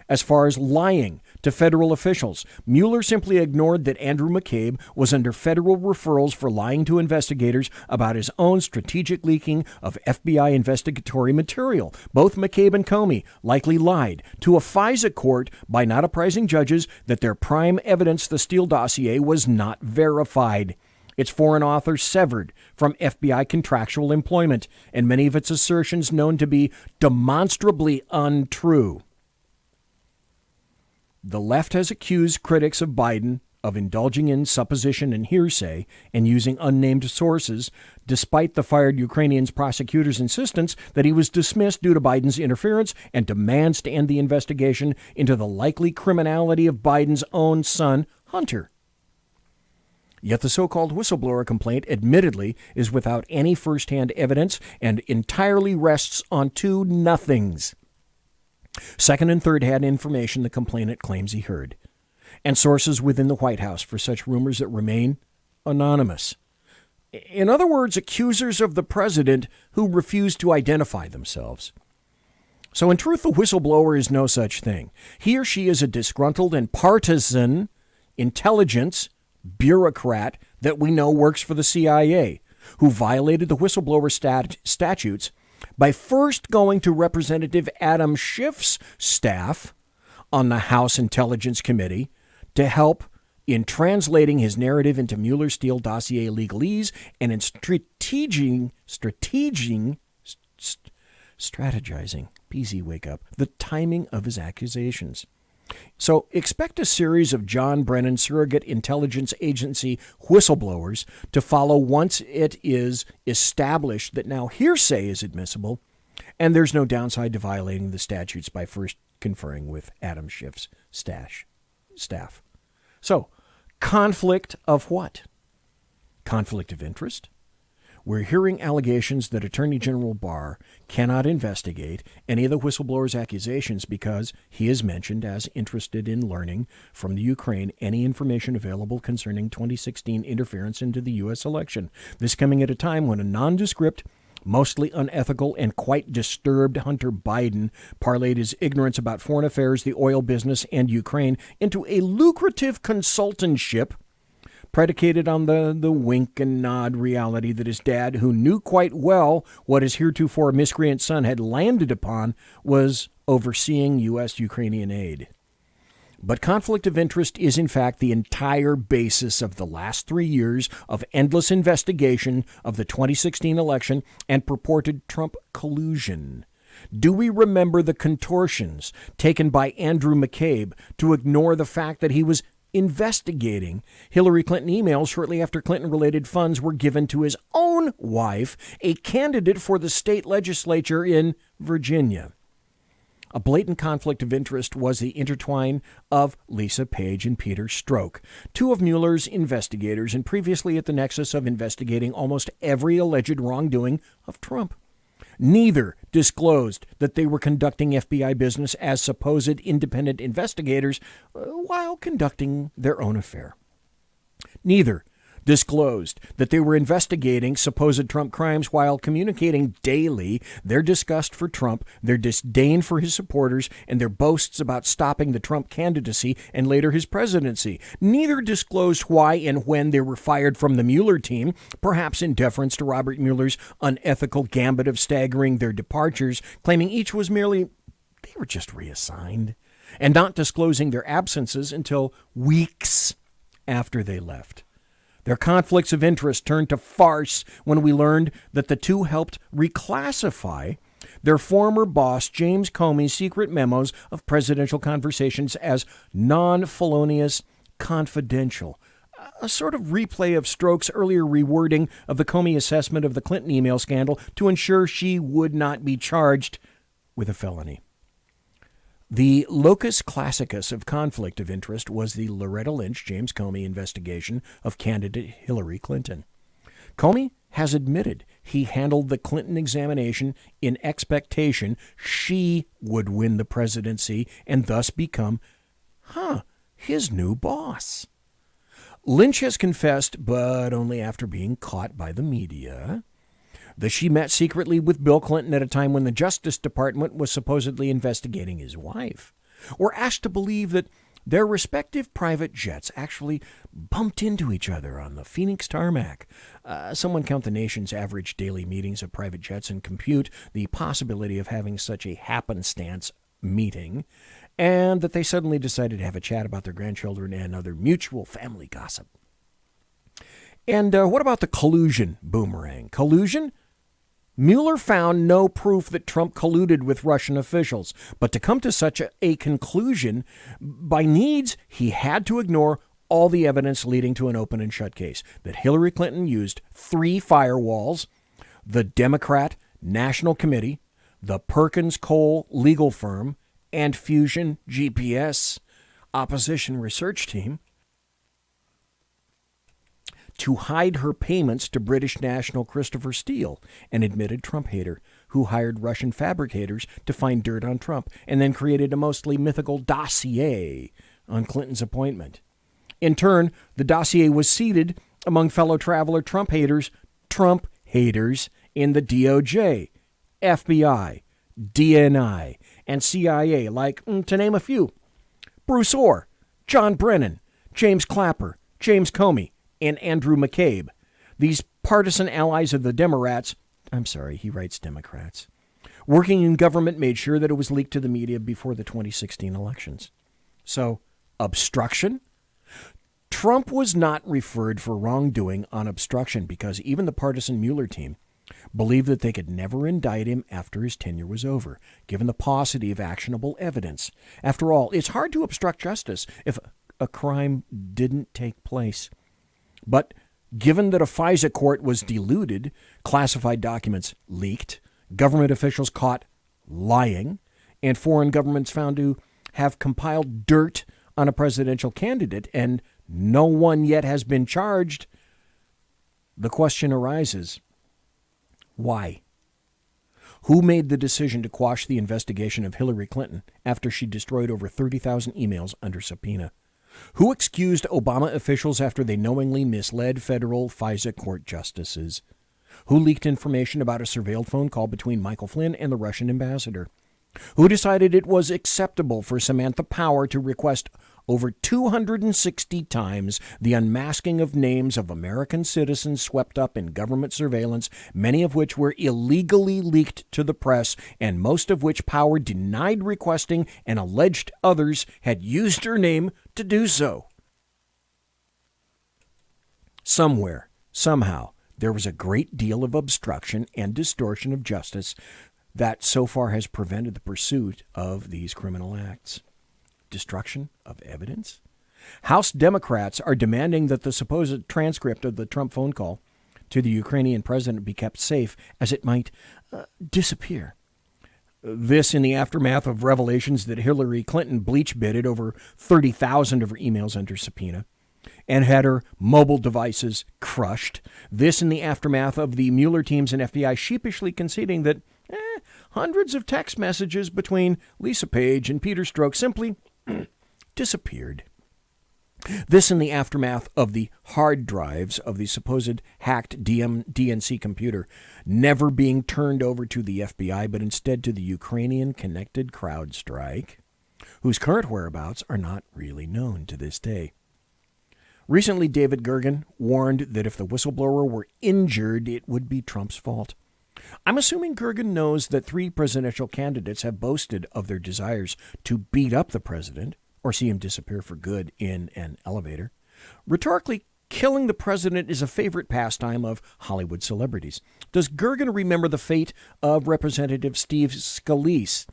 As far as lying to federal officials, Mueller simply ignored that Andrew McCabe was under federal referrals for lying to investigators about his own strategic leaking of FBI investigatory material. Both McCabe and Comey likely lied to a FISA court by not apprising judges that their prime evidence, the Steele dossier, was not verified. Its foreign authors severed from FBI contractual employment, and many of its assertions known to be demonstrably untrue. The left has accused critics of Biden of indulging in supposition and hearsay and using unnamed sources, despite the fired Ukrainian prosecutor's insistence that he was dismissed due to Biden's interference and demands to end the investigation into the likely criminality of Biden's own son, Hunter. Yet the so-called whistleblower complaint admittedly is without any first-hand evidence and entirely rests on two nothings. Second and third-hand information the complainant claims he heard, and sources within the White House for such rumors that remain anonymous. In other words, accusers of the president who refuse to identify themselves. So in truth, the whistleblower is no such thing. He or she is a disgruntled and partisan intelligence bureaucrat that we know works for the CIA, who violated the whistleblower statutes by first going to Representative Adam Schiff's staff on the House Intelligence Committee to help in translating his narrative into Mueller's Steele dossier legalese and in strategizing, PZ wake up, the timing of his accusations. So expect a series of John Brennan surrogate intelligence agency whistleblowers to follow once it is established that now hearsay is admissible, and there's no downside to violating the statutes by first conferring with Adam Schiff's staff. So, conflict of what? Conflict of interest? We're hearing allegations that Attorney General Barr cannot investigate any of the whistleblower's accusations because he is mentioned as interested in learning from the Ukraine any information available concerning 2016 interference into the U.S. election. This coming at a time when a nondescript, mostly unethical, and quite disturbed Hunter Biden parlayed his ignorance about foreign affairs, the oil business, and Ukraine into a lucrative consultantship predicated on the wink and nod reality that his dad, who knew quite well what his heretofore miscreant son had landed upon, was overseeing U.S.-Ukrainian aid. But conflict of interest is, in fact, the entire basis of the last 3 years of endless investigation of the 2016 election and purported Trump collusion. Do we remember the contortions taken by Andrew McCabe to ignore the fact that he was investigating Hillary Clinton emails shortly after Clinton-related funds were given to his own wife, a candidate for the state legislature in Virginia? A blatant conflict of interest was the intertwine of Lisa Page and Peter Strzok, two of Mueller's investigators and previously at the nexus of investigating almost every alleged wrongdoing of Trump. Neither disclosed that they were conducting FBI business as supposed independent investigators while conducting their own affair. Neither disclosed that they were investigating supposed Trump crimes while communicating daily their disgust for Trump, their disdain for his supporters, and their boasts about stopping the Trump candidacy and later his presidency. Neither disclosed why and when they were fired from the Mueller team, perhaps in deference to Robert Mueller's unethical gambit of staggering their departures, claiming each was merely they were just reassigned, and not disclosing their absences until weeks after they left. Their conflicts of interest turned to farce when we learned that the two helped reclassify their former boss James Comey's secret memos of presidential conversations as non-felonious confidential, a sort of replay of Strzok's earlier rewording of the Comey assessment of the Clinton email scandal to ensure she would not be charged with a felony. The locus classicus of conflict of interest was the Loretta Lynch James Comey investigation of candidate Hillary Clinton. Comey has admitted he handled the Clinton examination in expectation she would win the presidency and thus become, his new boss. Lynch has confessed, but only after being caught by the media, that she met secretly with Bill Clinton at a time when the Justice Department was supposedly investigating his wife, or asked to believe that their respective private jets actually bumped into each other on the Phoenix tarmac. Someone count the nation's average daily meetings of private jets and compute the possibility of having such a happenstance meeting, and that they suddenly decided to have a chat about their grandchildren and other mutual family gossip. And what about the collusion boomerang? Collusion? Mueller found no proof that Trump colluded with Russian officials, but to come to such a conclusion, by needs, he had to ignore all the evidence leading to an open and shut case, that Hillary Clinton used 3 firewalls, the Democrat National Committee, the Perkins Cole legal firm, and Fusion GPS opposition research team, to hide her payments to British national Christopher Steele, an admitted Trump hater who hired Russian fabricators to find dirt on Trump and then created a mostly mythical dossier on Clinton's appointment. In turn, the dossier was seeded among fellow traveler Trump haters in the DOJ, FBI, DNI, and CIA, like, to name a few, Bruce Orr, John Brennan, James Clapper, James Comey, and Andrew McCabe. These partisan allies of the Democrats, he writes Democrats, working in government made sure that it was leaked to the media before the 2016 elections. So, obstruction? Trump was not referred for wrongdoing on obstruction because even the partisan Mueller team believed that they could never indict him after his tenure was over, given the paucity of actionable evidence. After all, it's hard to obstruct justice if a crime didn't take place. But given that a FISA court was deluded, classified documents leaked, government officials caught lying, and foreign governments found to have compiled dirt on a presidential candidate, and no one yet has been charged, the question arises, why? Who made the decision to quash the investigation of Hillary Clinton after she destroyed over 30,000 emails under subpoena? Who excused Obama officials after they knowingly misled federal FISA court justices? Who leaked information about a surveilled phone call between Michael Flynn and the Russian ambassador? Who decided it was acceptable for Samantha Power to request over 260 times the unmasking of names of American citizens swept up in government surveillance, many of which were illegally leaked to the press, and most of which Power denied requesting and alleged others had used her name to do so? Somewhere, somehow, there was a great deal of obstruction and distortion of justice that so far has prevented the pursuit of these criminal acts. Destruction of evidence? House Democrats are demanding that the supposed transcript of the Trump phone call to the Ukrainian president be kept safe as it might disappear. This in the aftermath of revelations that Hillary Clinton bleach-bitted over 30,000 of her emails under subpoena and had her mobile devices crushed. This in the aftermath of the Mueller teams and FBI sheepishly conceding that hundreds of text messages between Lisa Page and Peter Strzok simply disappeared. This in the aftermath of the hard drives of the supposed hacked DNC computer never being turned over to the FBI, but instead to the Ukrainian-connected CrowdStrike, whose current whereabouts are not really known to this day. Recently, David Gergen warned that if the whistleblower were injured, it would be Trump's fault. I'm assuming Gergen knows that 3 presidential candidates have boasted of their desires to beat up the president or see him disappear for good in an elevator. Rhetorically, killing the president is a favorite pastime of Hollywood celebrities. Does Gergen remember the fate of Representative Steve Scalise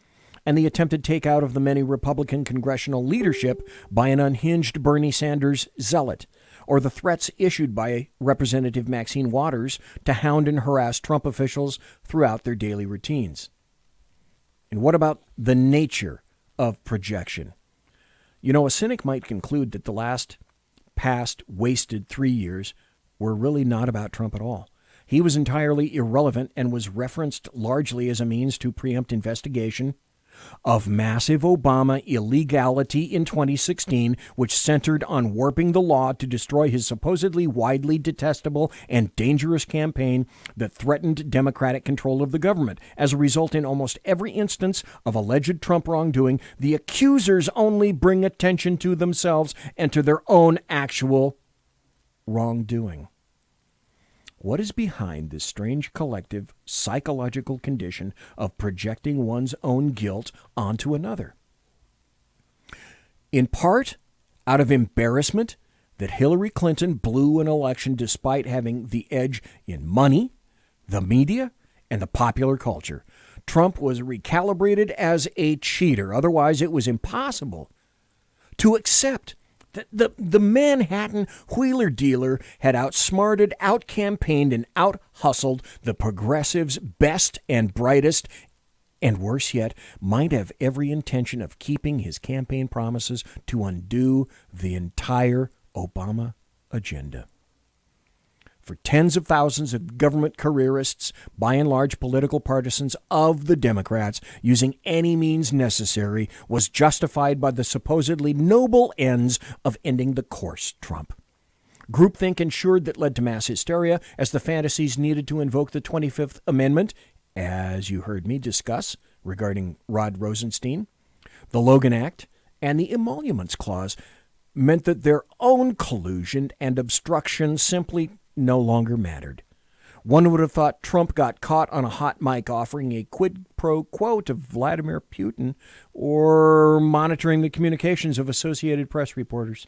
and the attempted takeout of the many Republican congressional leadership by an unhinged Bernie Sanders zealot, or the threats issued by Representative Maxine Waters to hound and harass Trump officials throughout their daily routines? And what about the nature of projection? You know, a cynic might conclude that the past wasted 3 years were really not about Trump at all. He was entirely irrelevant and was referenced largely as a means to preempt investigation of massive Obama illegality in 2016, which centered on warping the law to destroy his supposedly widely detestable and dangerous campaign that threatened Democratic control of the government. As a result, in almost every instance of alleged Trump wrongdoing, the accusers only bring attention to themselves and to their own actual wrongdoing. What is behind this strange collective psychological condition of projecting one's own guilt onto another? In part, out of embarrassment that Hillary Clinton blew an election despite having the edge in money, the media, and the popular culture. Trump was recalibrated as a cheater. Otherwise, it was impossible to accept the Manhattan wheeler dealer had outsmarted, outcampaigned, and out-hustled the progressives' best and brightest, and worse yet, might have every intention of keeping his campaign promises to undo the entire Obama agenda. For tens of thousands of government careerists, by and large political partisans of the Democrats, using any means necessary was justified by the supposedly noble ends of ending the course Trump. Groupthink ensured that led to mass hysteria as the fantasies needed to invoke the 25th Amendment, as you heard me discuss regarding Rod Rosenstein, the Logan Act, and the Emoluments Clause meant that their own collusion and obstruction simply no longer mattered. One would have thought Trump got caught on a hot mic offering a quid pro quo to Vladimir Putin or monitoring the communications of Associated Press reporters.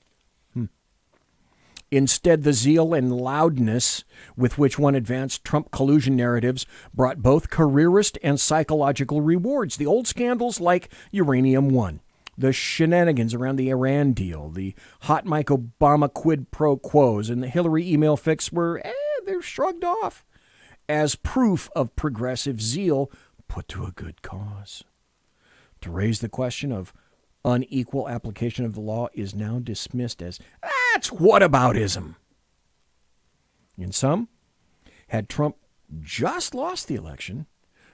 Instead, the zeal and loudness with which one advanced Trump collusion narratives brought both careerist and psychological rewards. The old scandals like Uranium One, the shenanigans around the Iran deal, the hot mic Obama quid pro quos, and the Hillary email fix were, they're shrugged off as proof of progressive zeal put to a good cause. To raise the question of unequal application of the law is now dismissed as, that's whataboutism. In some, had Trump just lost the election,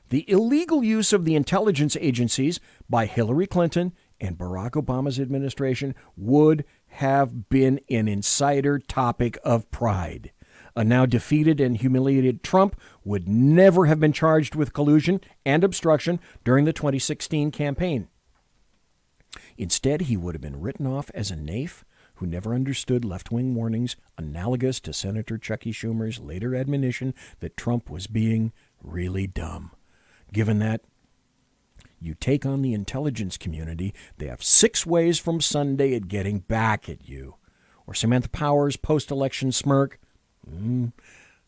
the illegal use of the intelligence agencies by Hillary Clinton and Barack Obama's administration would have been an insider topic of pride. A now defeated and humiliated Trump would never have been charged with collusion and obstruction during the 2016 campaign. Instead, he would have been written off as a naif who never understood left-wing warnings analogous to Senator Chucky Schumer's later admonition that Trump was being really dumb. Given that you take on the intelligence community, they have 6 ways from Sunday at getting back at you. Or Samantha Power's post-election smirk,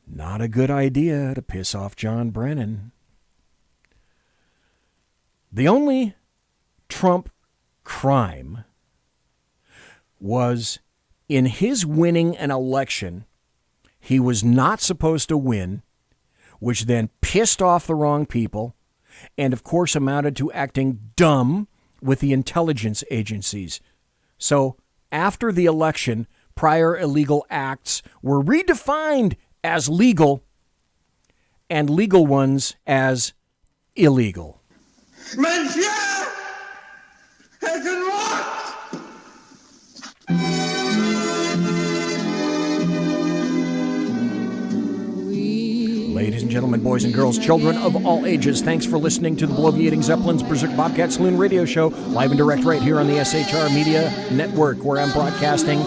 not a good idea to piss off John Brennan. The only Trump crime was in his winning an election he was not supposed to win, which then pissed off the wrong people, and of course amounted to acting dumb with the intelligence agencies. So after the election, prior illegal acts were redefined as legal and legal ones as illegal. Monsieur has unlocked! Ladies and gentlemen, boys and girls, children of all ages, thanks for listening to the Bloviating Zeppelin's Berserk Bobcat Saloon radio show, live and direct right here on the SHR Media Network, where I'm broadcasting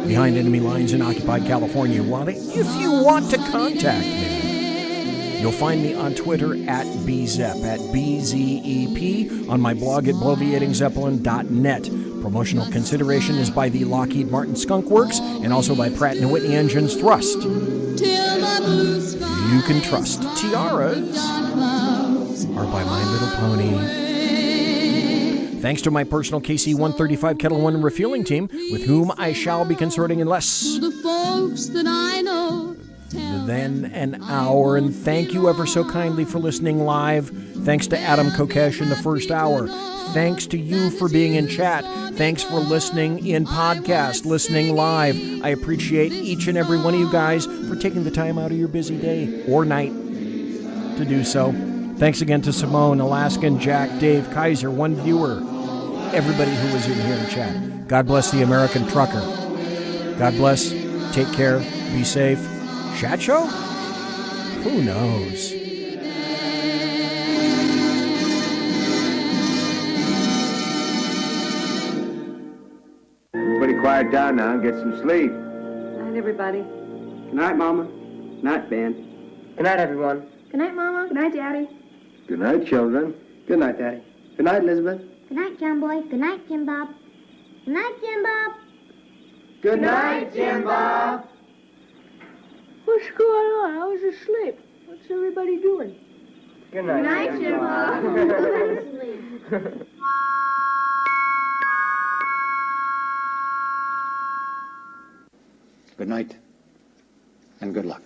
behind enemy lines in occupied California. If you want to contact me, you'll find me on Twitter at BZEP, at BZEP, on my blog at bloviatingzeppelin.net. Promotional consideration is by the Lockheed Martin Skunk Works and also by Pratt & Whitney Engines Thrust. You can trust. Tiaras are by My Little Pony. Thanks to my personal KC-135 Kettle One refueling team, with whom I shall be consorting in less than an hour. And thank you ever so kindly for listening live. Thanks to Adam Kokesh in the first hour. Thanks to you for being in chat. Thanks for listening in podcast, listening live. I appreciate each and every one of you guys for taking the time out of your busy day or night to do so. Thanks again to Simone, Alaskan, Jack, Dave, Kaiser, one viewer, everybody who was in here in chat. God bless the American trucker. God bless. Take care. Be safe. Chat show? Who knows? Everybody quiet down now and get some sleep. Good night, everybody. Good night, Mama. Good night, Ben. Good night, everyone. Good night, Mama. Good night, Daddy. Good night, children. Good night, Daddy. Good night, Elizabeth. Good night, John Boy. Good night, Jim Bob. Good night, Jim Bob. Good night, Jim Bob. What's going on? I was asleep. What's everybody doing? Good night, Jim Bob. Good night, and good luck.